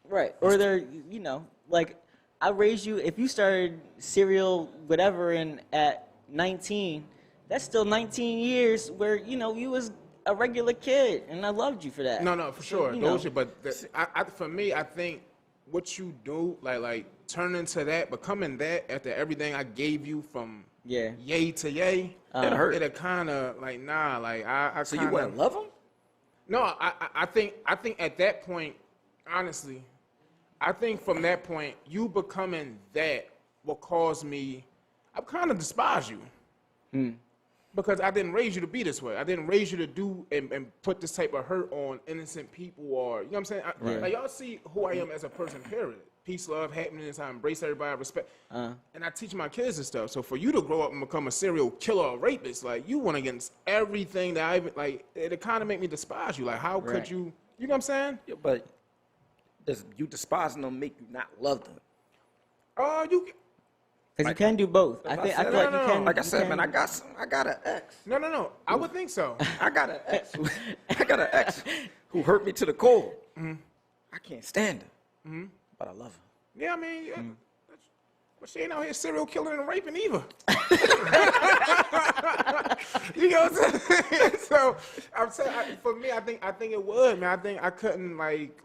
Right. Or they're, you know, like I raised you, if you started serial whatever and at 19, that's still 19 years where, you know, you was a regular kid and I loved you for that. No, for sure. you know. For me, I think what you do, like turn into that, becoming that after everything I gave you from Yeah. yay to yay, It hurt. it'll kind of like, nah, like I So kinda, you wouldn't love him? No, I think at that point, honestly, I think from that point, you becoming that will cause me, I kind of despise you. Because I didn't raise you to be this way. I didn't raise you to do and put this type of hurt on innocent people or, you know what I'm saying? Like, y'all see who I am as a person, period. Peace, love, happiness, I embrace everybody, I respect. And I teach my kids this stuff. So for you to grow up and become a serial killer or rapist, like, you went against everything that I even, like, it kind of make me despise you. Like, how could Right. you You know what I'm saying? Yeah, but does you despising them make you not love them? Oh, you. Because you can do both. I feel like you can. Like I said, can, man, I got an ex. No. I would think so. I got an ex who hurt me to the core. I can't stand her, but I love her. Yeah, I mean, but she ain't out here serial killing and raping either. You know what I'm saying? So I'm saying, for me, I think it would, man. I think I couldn't like,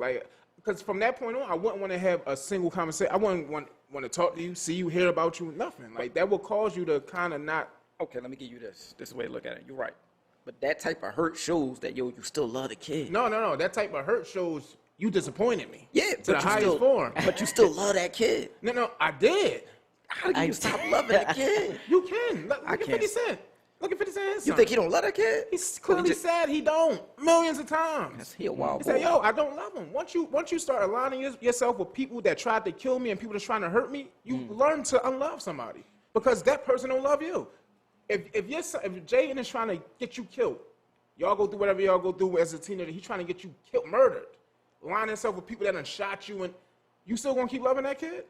because from that point on, I wouldn't want to have a single conversation. I wouldn't want to talk to you, see you, hear about you, nothing. Like that would cause you to kind of not. Okay, let me give you this. This is the way to look at it. You're right. But that type of hurt shows that, you still love the kid. No. That type of hurt shows you disappointed me. Yeah, to the highest form. But you still love that kid. No, I did. How do you stop loving the kid? You can. Look I at can't. 50 Cent. Look at 50 Cent. You think he don't love that kid? He's clearly said he don't. Millions of times. He a wild He boy. said, yo, I don't love him. Once you start aligning yourself with people that tried to kill me and people that's trying to hurt me, you learn to unlove somebody. Because that person don't love you. If Jaden is trying to get you killed, y'all go through whatever y'all go through as a teenager, he's trying to get you killed, murdered. Align himself with people that done shot you, and you still gonna keep loving that kid?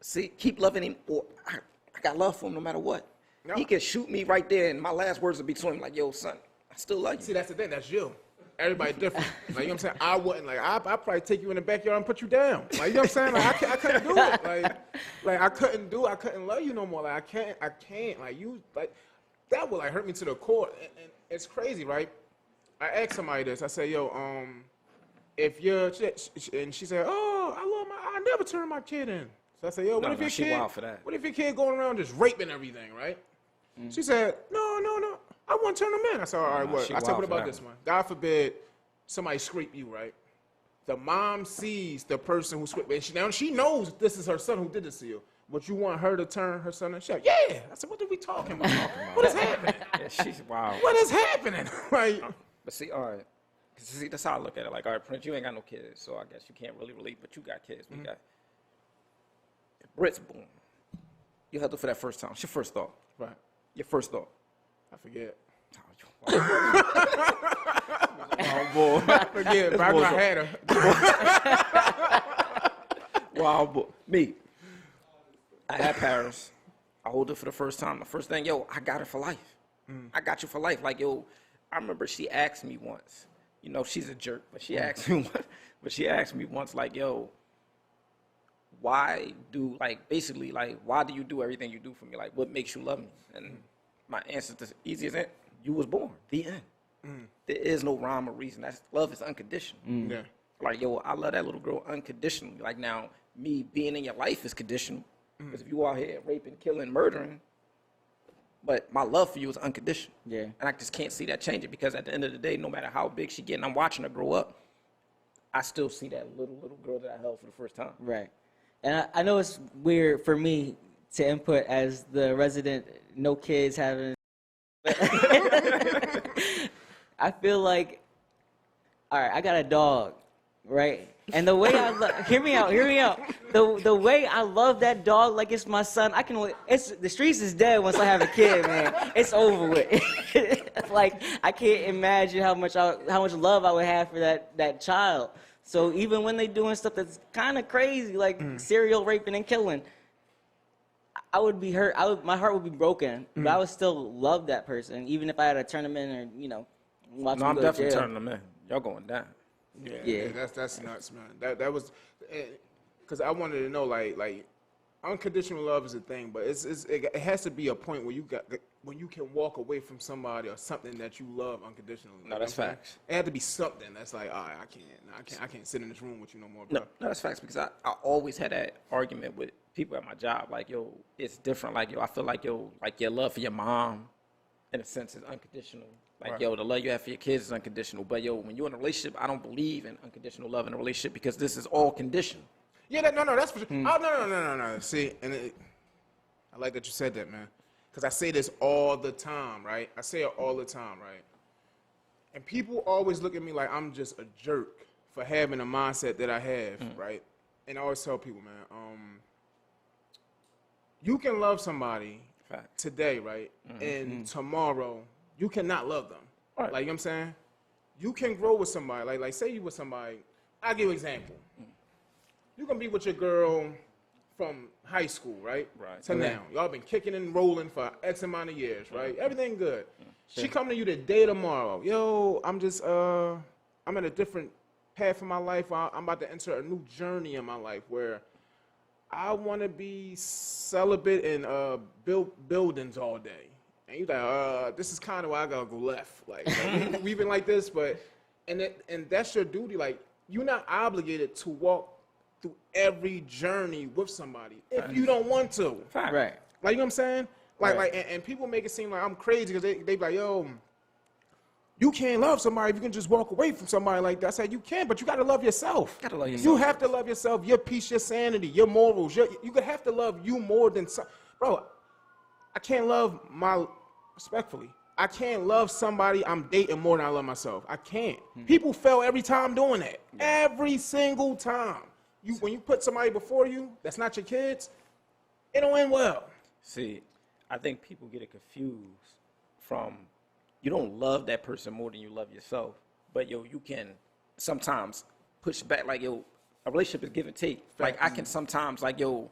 See, keep loving him, or I got love for him no matter what. No. He can shoot me right there, and my last words will be to him like, yo, son, I still love you. See, that's the thing. That's you. Everybody different. Like, you know what I'm saying? I wouldn't. Like, I'd probably take you in the backyard and put you down. Like, you know what I'm saying? Like, I couldn't do it. Like I couldn't love you no more. Like, I can't. Like, you, like, that would, like, hurt me to the core. And it's crazy, right? I asked somebody this. I said, yo, if you're, and she said, oh, I never turn my kid in. So I said, yo, what if your she kid, wild for that. what if your kid going around just raping everything, right? She said, no, I want to turn them in. I said, all right, what? she I said, wild what for about that this one? God forbid somebody scrape you, right? The mom sees the person who scraped, and now she knows this is her son who did this to you. But you want her to turn her son in? She's like, yeah. I said, what are we talking about? What is happening? Yeah, she's wild. What is happening? Like, But see, all right. 'Cause see, that's how I look at it. Like, all right, Prince, you ain't got no kids, so I guess you can't really relate, but you got kids. We got. If Britt's born, you had to for that first time. What's your first thought? right. Your first thought. I forget. Oh, boy. Forget, but I had her. Wow, boy. Me. I had Paris. I hold her for the first time. The first thing, yo, I got her for life. I got you for life. Like, yo, I remember she asked me once. You know, she's a jerk, but she asked me once, like, yo, why do, like, basically, like, why do you do everything you do for me? Like, what makes you love me? And my answer is the easiest answer, you was born. The end. There is no rhyme or reason. That's love is unconditional. Yeah. Like, yo, I love that little girl unconditionally. Like, now, me being in your life is conditional. Because if you out here raping, killing, murdering, but my love for you is unconditional. Yeah. And I just can't see that changing because at the end of the day, no matter how big she getting, I'm watching her grow up, I still see that little girl that I held for the first time. Right. And I know it's weird for me to input as the resident, no kids having. I feel like, all right, I got a dog, right? And the way hear me out. The way I love that dog like it's my son, the streets is dead once I have a kid, man. It's over with. Like, I can't imagine how much love I would have for that child. So even when they doing stuff that's kind of crazy, like serial raping and killing, I would be hurt. My heart would be broken, but I would still love that person, even if I had to turn them in or watch No, them I'm go to definitely jail. turning them in. Y'all going down. Yeah. That's nuts, man. That was, because I wanted to know, like unconditional love is a thing, but it has to be a point where when you can walk away from somebody or something that you love unconditionally. No, that's facts. It had to be something that's like, all right, I can't sit in this room with you no more, bro. No, that's facts because I always had that argument with people at my job. Like, yo, it's different. Like, yo, I feel like, yo, like your love for your mom, in a sense, is unconditional. Like, yo, the love you have for your kids is unconditional. But, yo, when you're in a relationship, I don't believe in unconditional love in a relationship because this is all conditional. Yeah, that's for sure. Oh, no. See, and I like that you said that, man. Because I say this all the time, right? I say it all the time, right? And people always look at me like I'm just a jerk for having a mindset that I have, right? And I always tell people, man, you can love somebody today, right? And tomorrow, you cannot love them. Right. Like, you know what I'm saying? you can grow with somebody. Like say you with somebody. I'll give you an example. You can be with your girl from high school, right? Right. To now. Y'all been kicking and rolling for X amount of years, right? Everything good. She come to you the day tomorrow. Yo, I'm just I'm at a different path in my life. I'm about to enter a new journey in my life where I want to be celibate and build buildings all day. And you like, this is kind of why I gotta go left. Like we've been like this, but and that's your duty. Like you're not obligated to walk through every journey with somebody if you don't want to. Right. Like you know what I'm saying? Like Right. and people make it seem like I'm crazy because they be like, yo, you can't love somebody if you can just walk away from somebody like that. I said you can, but you gotta love yourself. Gotta love You yourself. have to love yourself, your peace, your sanity, your morals. You could have to love you more than bro. I can't love respectfully. I can't love somebody I'm dating more than I love myself. I can't. People fail every time doing that. Every single time. When you put somebody before you that's not your kids, it don't end well. See, I think people get it confused from you don't love that person more than you love yourself. But yo, you can sometimes push back. Like yo, a relationship is give and take. Like I can sometimes like yo,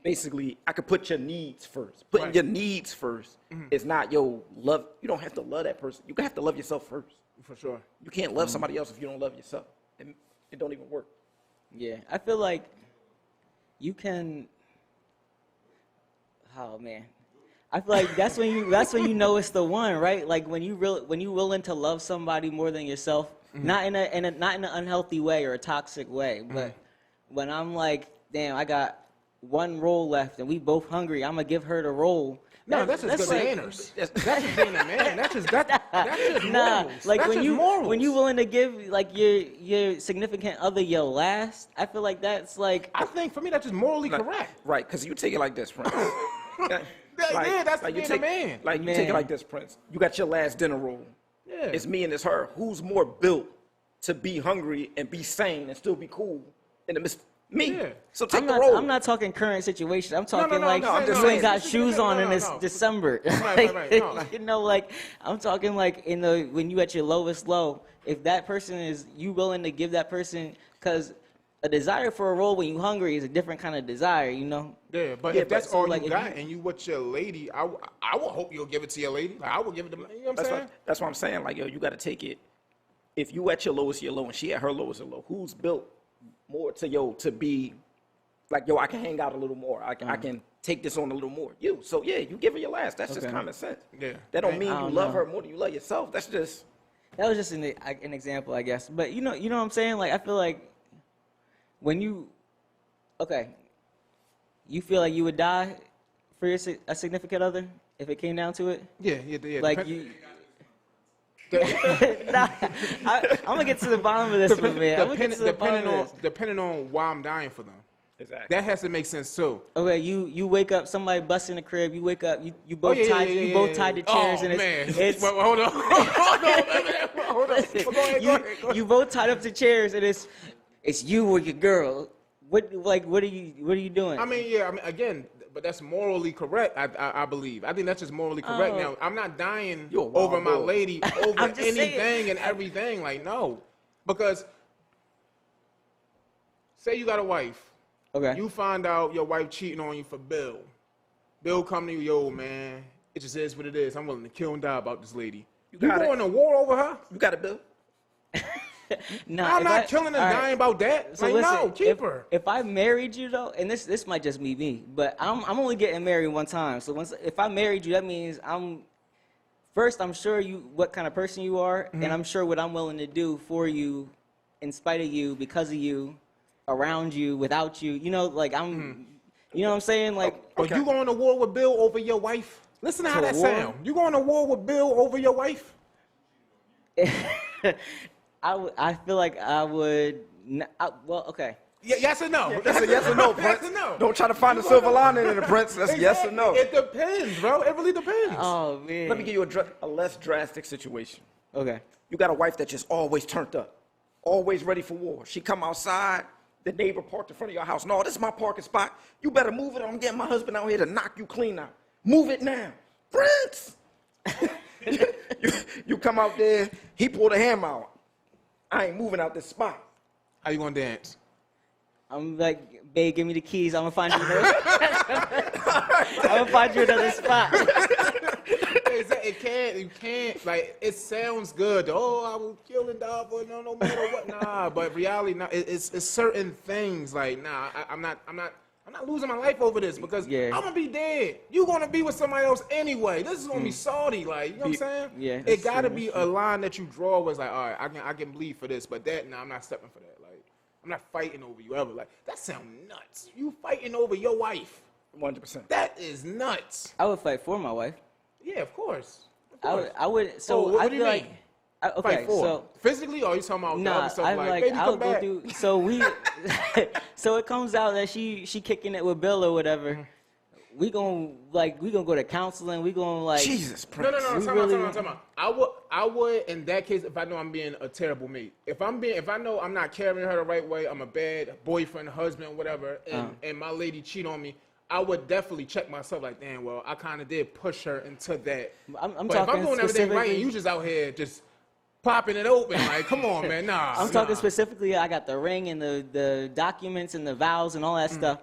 basically I could put your needs first. Putting your needs first is not yo love. You don't have to love that person. You have to love yourself first. For sure. You can't love somebody else if you don't love yourself. It don't even work. Yeah, I feel like you can. Oh man, I feel like that's when you know it's the one, right? Like when you willing to love somebody more than yourself, not in an unhealthy way or a toxic way, but when I'm like, damn, I got one roll left and we both hungry, I'm gonna give her the roll. No, that's just good like, manners. That's just being a man. That's just nah, morals. like that's when just you morals. when you willing to give like your significant other your last, I feel like that's like I think for me that's just morally correct. Right, because you take it like this, Prince. That's you being take, a man. Like you take it like this, Prince. You got your last dinner roll. Yeah. It's me and it's her. Who's more built to be hungry and be sane and still be cool in the midst? Me. Yeah. So take I'm the not, roll. I'm not talking current situation. I'm talking no, like I'm just you saying, ain't got this is- shoes on in no, this no. December. Right, no. You know, like I'm talking like when you at your lowest low. If that person is you willing to give that person, because a desire for a role when you hungry is a different kind of desire, you know. Yeah, but Yeah, if that's but- all like, you if got you- and you with your lady, I would hope you'll give it to your lady. Like, I would give it to you know what I'm saying? That's what I'm saying. Like, yo, you got to take it. If you at your lowest, you're low, and she at her lowest, you're low. Who's built more to be like, yo, I can hang out a little more. I can take this on a little more. You. So, yeah, you give her your last. That's just Okay. common sense. Yeah. That don't mean I you don't love know. her more than you love yourself. That's just. That was just an example, I guess. But you know what I'm saying? Like I feel like when you you feel like you would die for a significant other if it came down to it. Yeah. Like you. Nah, I'm gonna get to the bottom of this one, man. I'm gonna get to the bottom of this. Depending on why I'm dying for them. Exactly. That has to make sense too. Okay, you wake up, somebody busts in the crib. You wake up, you both yeah, tied, yeah, you yeah, both yeah. tied the chairs, Oh, and man. it's Well, hold on. Hold on. Go ahead. you both tied up to chairs, and it's you or your girl. What are you doing? I mean, again, but that's morally correct. I believe. I think that's just morally correct. Oh. Now, I'm not dying You're a wild over my boy. lady over I'm just anything saying. and everything. Like no, because say you got a wife. Okay. You find out your wife cheating on you for Bill. Bill come to you, yo, man, it just is what it is. I'm willing to kill and die about this lady. You got it. going to war over her? You got it, Bill. Nah, I'm if not killing and all right. dying about that. So like, listen, no, keep her. If I married you though, and this might just be me, but I'm only getting married one time. So if I married you, that means I'm sure what kind of person you are, and I'm sure what I'm willing to do for you, in spite of you, because of you, around you, without you. You know, like I'm. You know what I'm saying? Like, But you going to war with Bill over your wife? Listen to how To that war? sound. You going to war with Bill over your wife? I feel like I would. Well, okay. Yes or no? That's a yes or no, Prince. Yes or no? Don't try to find a silver lining in it, Prince. That's yes or no. It depends, bro. It really depends. Oh man. Let me give you a less drastic situation. Okay. You got a wife that's just always turned up, always ready for war. She come outside, the neighbor parked in front of your house. No, this is my parking spot. You better move it or I'm getting my husband out here to knock you clean out. Move it now. Prince! you come out there, He pulled a hammer out. I ain't moving out this spot. How you gonna dance? I'm like, babe, give me the keys. I'm gonna find you another. I'm gonna find you another spot. You can't, like, it sounds good. Oh, I will kill and die for it, no matter what. Nah, but reality, nah, it's certain things, like, nah, I'm not losing my life over this because I'm gonna be dead. You gonna be with somebody else anyway. This is gonna be salty, like, you know what I'm saying? Yeah. It gotta be a line that you draw was like, all right, I can bleed for this, but that, nah, I'm not stepping for that. Like, I'm not fighting over you ever. Like, that sounds nuts. You fighting over your wife. 100%. That is nuts. I would fight for my wife. Yeah, of course. I would. So what I do you feel like. mean? Okay, Fight for? so Physically, or are you talking about the other stuff like, baby, I'll come go back? through. So we, so it comes out that she kicking it with Bill or whatever. Mm-hmm. We gonna go to counseling. We gonna like. Jesus, No, Prince. time out. I would, in that case, if I know I'm being a terrible mate. If I know I'm not carrying her the right way, I'm a bad boyfriend, husband, whatever, and my lady cheat on me, I would definitely check myself like, damn, well, I kind of did push her into that. I'm but talking if I'm doing everything right and specifically- you just out here just popping it open, like, come on, man, nah. I'm talking specifically. I got the ring and the documents and the vows and all that stuff.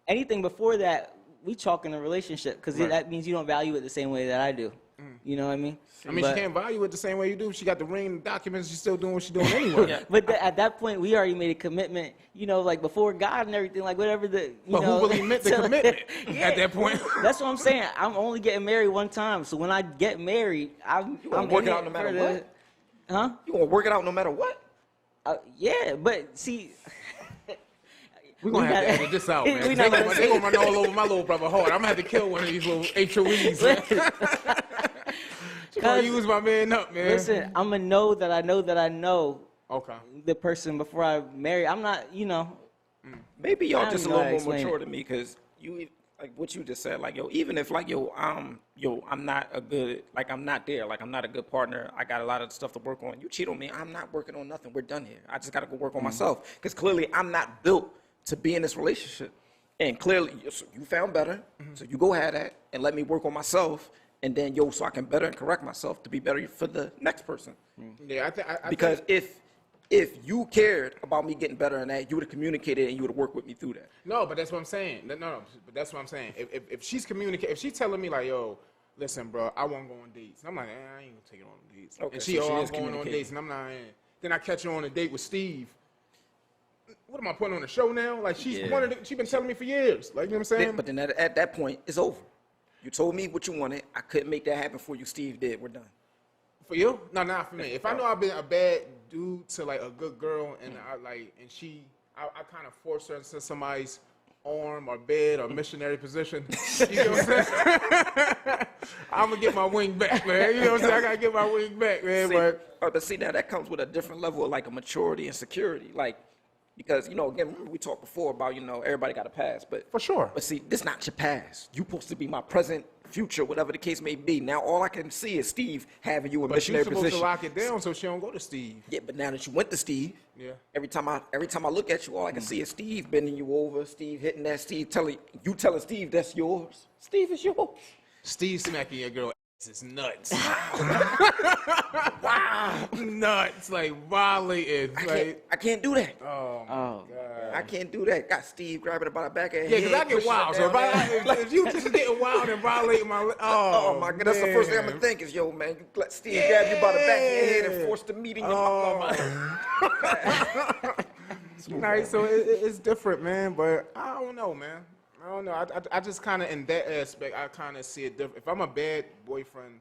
Anything before that, we chalk in a relationship because that means you don't value it the same way that I do. You know what I mean? I mean, But- she can't value it the same way you do. She got the ring and documents. She's still doing what she's doing anyway. But at that point, we already made a commitment, you know, like before God and everything, like whatever the, you But know. who really meant the commitment Yeah. at that point? That's what I'm saying. I'm only getting married one time. So when I get married, I'm gonna work it out no matter what? Huh? You gonna work it out no matter what? Yeah, but see. We're going to have to edit this out, man. We They not gonna run all over my little brother hard. I'm going to have to kill one of these little HOEs. She going to use my man up, man. Listen, I'm going to know that I know that I know Okay. the person before I marry. I'm not, you know. Maybe I y'all don't just a know how to little more explain mature it. than me, because you, like what you just said, like, yo, even if like, I'm not a good, like, I'm not there, like, I'm not a good partner, I got a lot of stuff to work on. You cheat on me, I'm not working on nothing. We're done here. I just got to go work on myself, because clearly I'm not built to be in this relationship. And clearly, so you found better, so you go have that and let me work on myself, and then, so I can better and correct myself to be better for the next person. Yeah, I Because think, if you cared about me getting better in that, you would have communicated and you would have worked with me through that. no, but that's what I'm saying. No, but that's what I'm saying. If she's communicating, if she's telling me like, yo, listen, bro, I won't go on dates. I'm like, I ain't gonna take it on dates. Okay, and so she, she I'm is going on communicating. dates, and I'm not in. Then I catch her on a date with Steve. What am I putting on a show now? Like, she's she's been telling me for years. Like, you know what I'm saying? But then at that point, it's over. You told me what you wanted. I couldn't make that happen for you. Steve did. We're done. For you? No, not for me. If I know I've been a bad dude to like a good girl, and I kind of force her into somebody's arm or bed or missionary position. You know what I'm saying? I'm gonna get my wing back, man. You know what I'm saying? I gotta get my wing back, man. But see, now that comes with a different level of like a maturity and security, like. Because, again, remember we talked before about, everybody got a past. But For sure. But see, this not your past. You supposed to be my present, future, whatever the case may be. Now all I can see is Steve having you in But you're missionary supposed position. to lock it down so she don't go to Steve. Yeah, but now that you went to Steve, Yeah. every time I look at you, all I can see is Steve bending you over, Steve hitting that, Steve telling Steve that's yours. Steve is yours. Steve smacking your girl ass is nuts. Wow. Nuts. Like violated. I can't do that. Oh. I can't do that. Got Steve grabbing about the back of her Yeah, because I head, get pushing her wild. So down if you just getting wild and violating my... Oh my God, that's the first thing I'm man. gonna think is, yo, man, you let Steve grab you by the back of your head and force the meat in your mouth. Right, so it's different, man. But I don't know, man. I don't know. I just kind of, in that aspect, I kind of see it different. If I'm a bad boyfriend,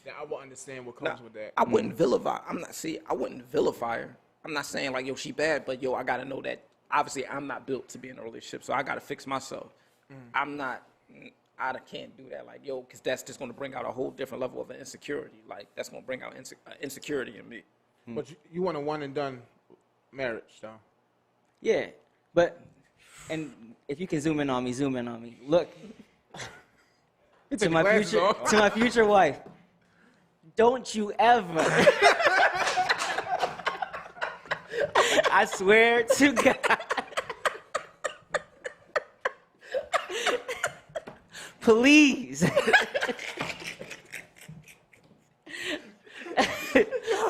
then I will understand what comes with that. I wouldn't vilify. I wouldn't vilify her. I'm not saying like, yo, she bad, but yo, I gotta know that obviously I'm not built to be in a relationship, so I gotta fix myself. I can't do that, like, yo, because that's just gonna bring out a whole different level of insecurity. Like, that's gonna bring out insecurity in me. But you want a one and done marriage, though. Yeah, but, and if you can zoom in on me. Look, to my future wife, don't you ever, I swear to God, please,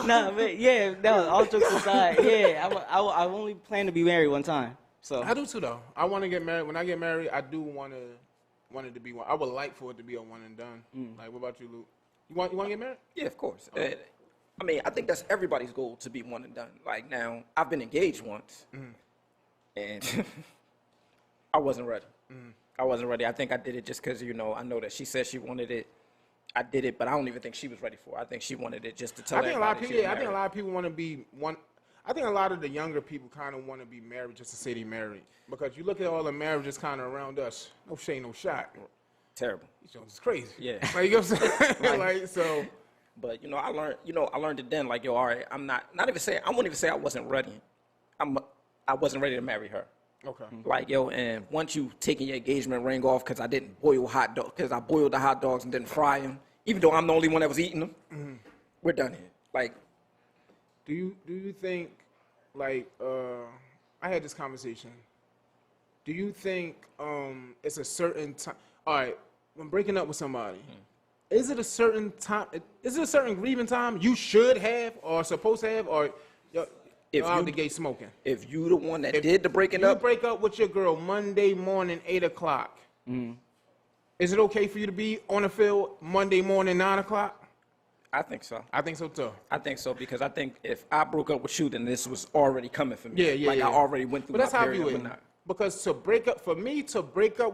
Nah, but yeah, no, all jokes aside, yeah, I only plan to be married one time. So I do too, though. I want to get married. When I get married, I do want it to be one. I would like for it to be a one and done. Like, what about you, Luke? You want to get married? Yeah, of course. I mean, I think that's everybody's goal, to be one and done. Like, now, I've been engaged once, and I wasn't ready. I wasn't ready. I think I did it just because, I know that she said she wanted it. I did it, but I don't even think she was ready for it. I think she wanted it just to tell everybody I think a lot of people want to be one. I think a lot of the younger people kind of want to be married just to say they married. Because you look at all the marriages kind of around us, no shade, no shot. Terrible. These joints is crazy. Yeah. Like, you know what I'm saying? Like, so. But, I learned it then, like, all right, I wouldn't even say I wasn't ready. I wasn't ready to marry her. Okay. Like, and once you taking your engagement ring off because I didn't boil hot dogs, because I boiled the hot dogs and didn't fry them, even though I'm the only one that was eating them, we're done here. Like, do you think, like, I had this conversation. Do you think it's a certain time? All right, when breaking up with somebody, is it a certain time? Is it a certain grieving time you should have or supposed to have, or you're out the gate smoking? If you the one that did the breaking you up, break up with your girl Monday morning 8 o'clock. Is it okay for you to be on the field Monday morning 9 o'clock? I think so. I think so too. I think so because I think if I broke up with you, then this was already coming for me. Yeah. I already went through. But that's my how I period view and it. whatnot. Because to break up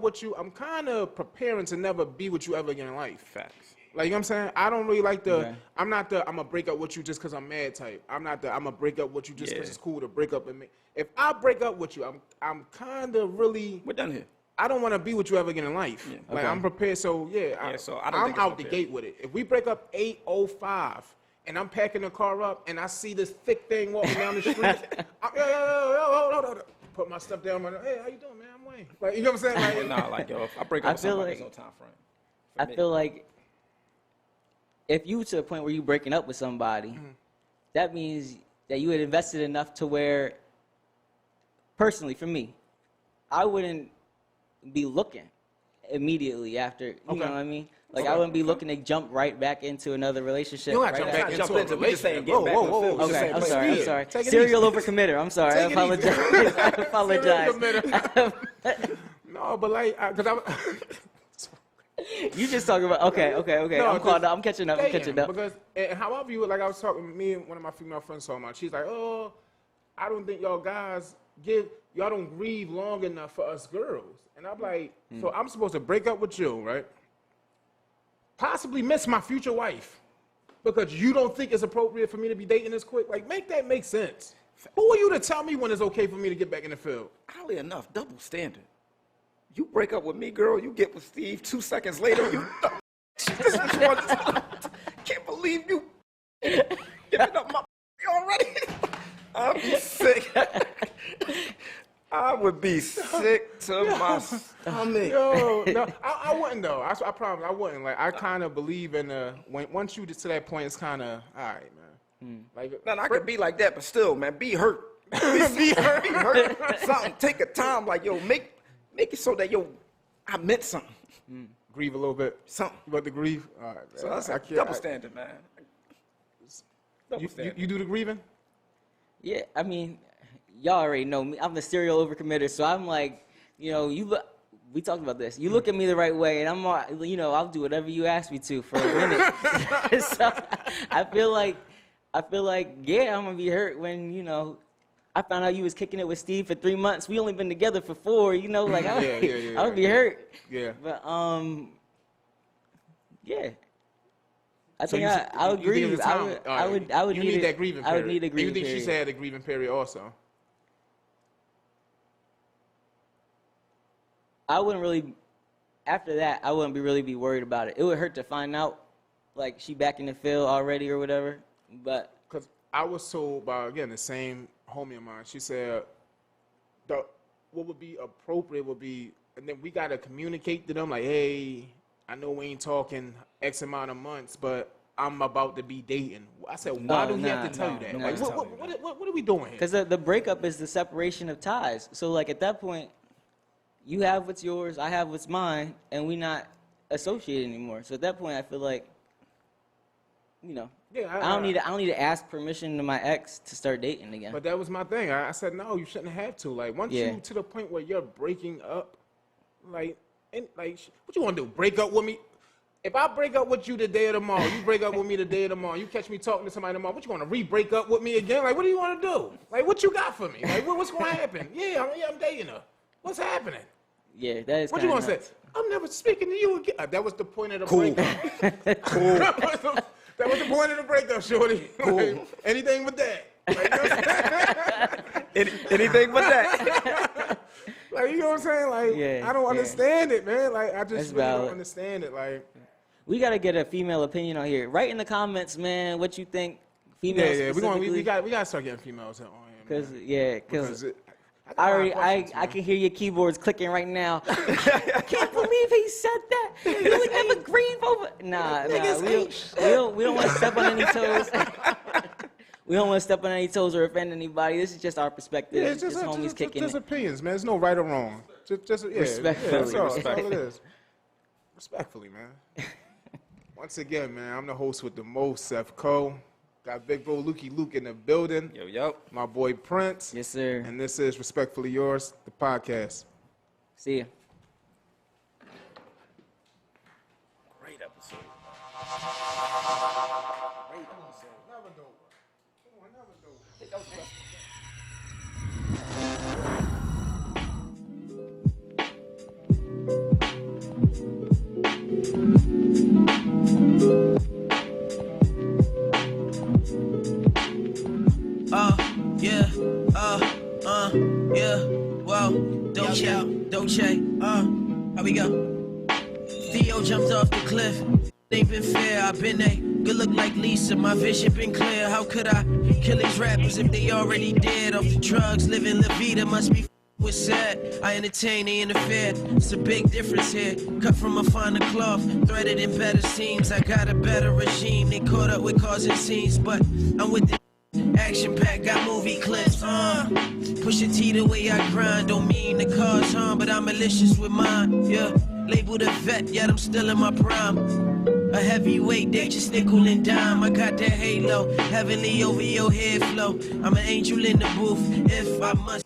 with you, I'm kind of preparing to never be with you ever again in life. Facts. Like, you know what I'm saying? I don't really like Okay. I'm not the, I'm going to break up with you just because I'm mad type. I'm not the, I'm going to break up with you just because it's cool to break up with me. If I break up with you, I'm kind of really, We're done here. I don't want to be with you ever again in life. Yeah. Like, Okay. I'm prepared, so yeah. So I don't I'm think it's out the prepared. gate with it. If we break up 8:05 and I'm packing the car up and I see this thick thing walking down the street, hold. Put my stuff down. Hey, how you doing, man? I'm Wayne. Like, you know what I'm saying? Like, Nah, like, if I break up with somebody, there's no time frame. I feel like if you to the point where you breaking up with somebody, that means that you had invested enough to where, personally, for me, I wouldn't be looking immediately after, you know what I mean? Like, I wouldn't be looking to jump right back into another relationship. You don't right have to after. jump back into a we just saying relationship. get back in the field. Okay, I'm sorry. Take I'm sorry. it Serial easy. overcommitter. I'm sorry. I Take it easy. apologize. I apologize. No, but like, because You just talking about okay. No, I'm caught up. I'm catching up. I'm catching up. Because how I view it, like I was talking, me and one of my female friends talking about, she's like, oh, I don't think y'all guys y'all don't grieve long enough for us girls. And I'm like, so I'm supposed to break up with you, right? Possibly miss my future wife because you don't think it's appropriate for me to be dating this quick. Like, make that make sense. Who are you to tell me when it's okay for me to get back in the field? Oddly enough, double standard. You break up with me, girl, you get with Steve 2 seconds later, you this is what can't believe you giving up my already. I'd be sick. I would be sick to my stomach. Yo, no, I wouldn't though. I promise I wouldn't. Like, I kind of believe in once you get to that point, it's kind of all right, man. Like, Man, I could be like that, but still, man, be hurt. Be hurt. Something. Take a time, like, yo, make it so that, yo, I meant something. grieve a little bit. Something. You about to grieve? All right, man. So that's I a can't- double standard, man. Double standard. You do the grieving? Yeah, I mean, y'all already know me. I'm the serial overcommitter, so I'm like, we talked about this. You look at me the right way, and I'm, I'll do whatever you ask me to for a minute. So I feel like, yeah, I'm gonna be hurt when, I found out you was kicking it with Steve for 3 months. We only been together for 4, like, I would be hurt. Yeah. But, yeah. I So think I would you think grieve. it's time. I would You need need that grieving I period. would need a grieving You think period. she said a grieving period also? I wouldn't really, after that, I wouldn't really be worried about it. It would hurt to find out, like, she back in the field already or whatever. But Because I was told by, again, the same homie of mine. She said, what would be appropriate would be, and then we got to communicate to them, like, hey, I know we ain't talking X amount of months, but I'm about to be dating. I said, why do we have to tell you that? no. Like, what are we doing here? because the breakup is the separation of ties. So, like, at that point, you have what's yours, I have what's mine, and we not associated anymore. So at that point, I feel like, you know, Yeah, I don't need to ask permission to my ex to start dating again. But that was my thing. I said, no, you shouldn't have to. Like, once Yeah. you to the point where you're breaking up, what you want to do? Break up with me? If I break up with you the day of tomorrow, you break up with me the day of tomorrow, you catch me talking to somebody tomorrow, what you want to re-break up with me again? Like, what do you want to do? Like, what you got for me? Like, what's going to happen? Yeah, I'm dating her. What's happening? Yeah, that is What you kinda gonna say? nuts. I'm never speaking to you again. That was the point of the Cool. breakup. Cool. That was the point of the breakup, shorty. Like, anything but that. Like, you know what I'm saying? Anything but that. Like, you know what I'm saying? Like, Yeah, I don't yeah. understand it, man. Like, I That's just really valid. don't understand it. Like, We gotta get a female opinion on here. Write in the comments, man, what you think. Females yeah, specifically. we gotta start getting females on here, man. Because got I a lot of already questions, I man. can hear your keyboards clicking right now. I can't believe he said that. He was never green over. Nah, we don't want to step on any toes. We don't want to step on any toes or offend anybody. This is just our perspective. Yeah, it's just homies kicking just it. opinions, man. There's no right or wrong. Just yeah, Respectfully. Yeah, that's all it is. Respectfully, man. Once again, man, I'm the host with the most, Seth Cole. Got Big Bro Lukey Luke in the building. Yo. My boy Prince. Yes, sir. And this is Respectfully Yours, the podcast. See ya. Great episode. Never do. Yeah, whoa, Dolce, how we go? Theo jumped off the cliff, ain't been fair, I've been a good look like Lisa, my vision been clear, how could I kill these rappers if they already dead, off the drugs, living La Vida, must be was sad, I entertain, they interfere, it's a big difference here, cut from a finer cloth, threaded in better seams, I got a better regime, they caught up with causing scenes, but I'm with the action pack, got movie clips, push a T the way I grind, don't mean the cause harm, but I'm malicious with mine, yeah, labeled a vet, yet I'm still in my prime, a heavyweight, they just nickel and dime, I got that halo, heavenly over your head flow, I'm an angel in the booth, if I must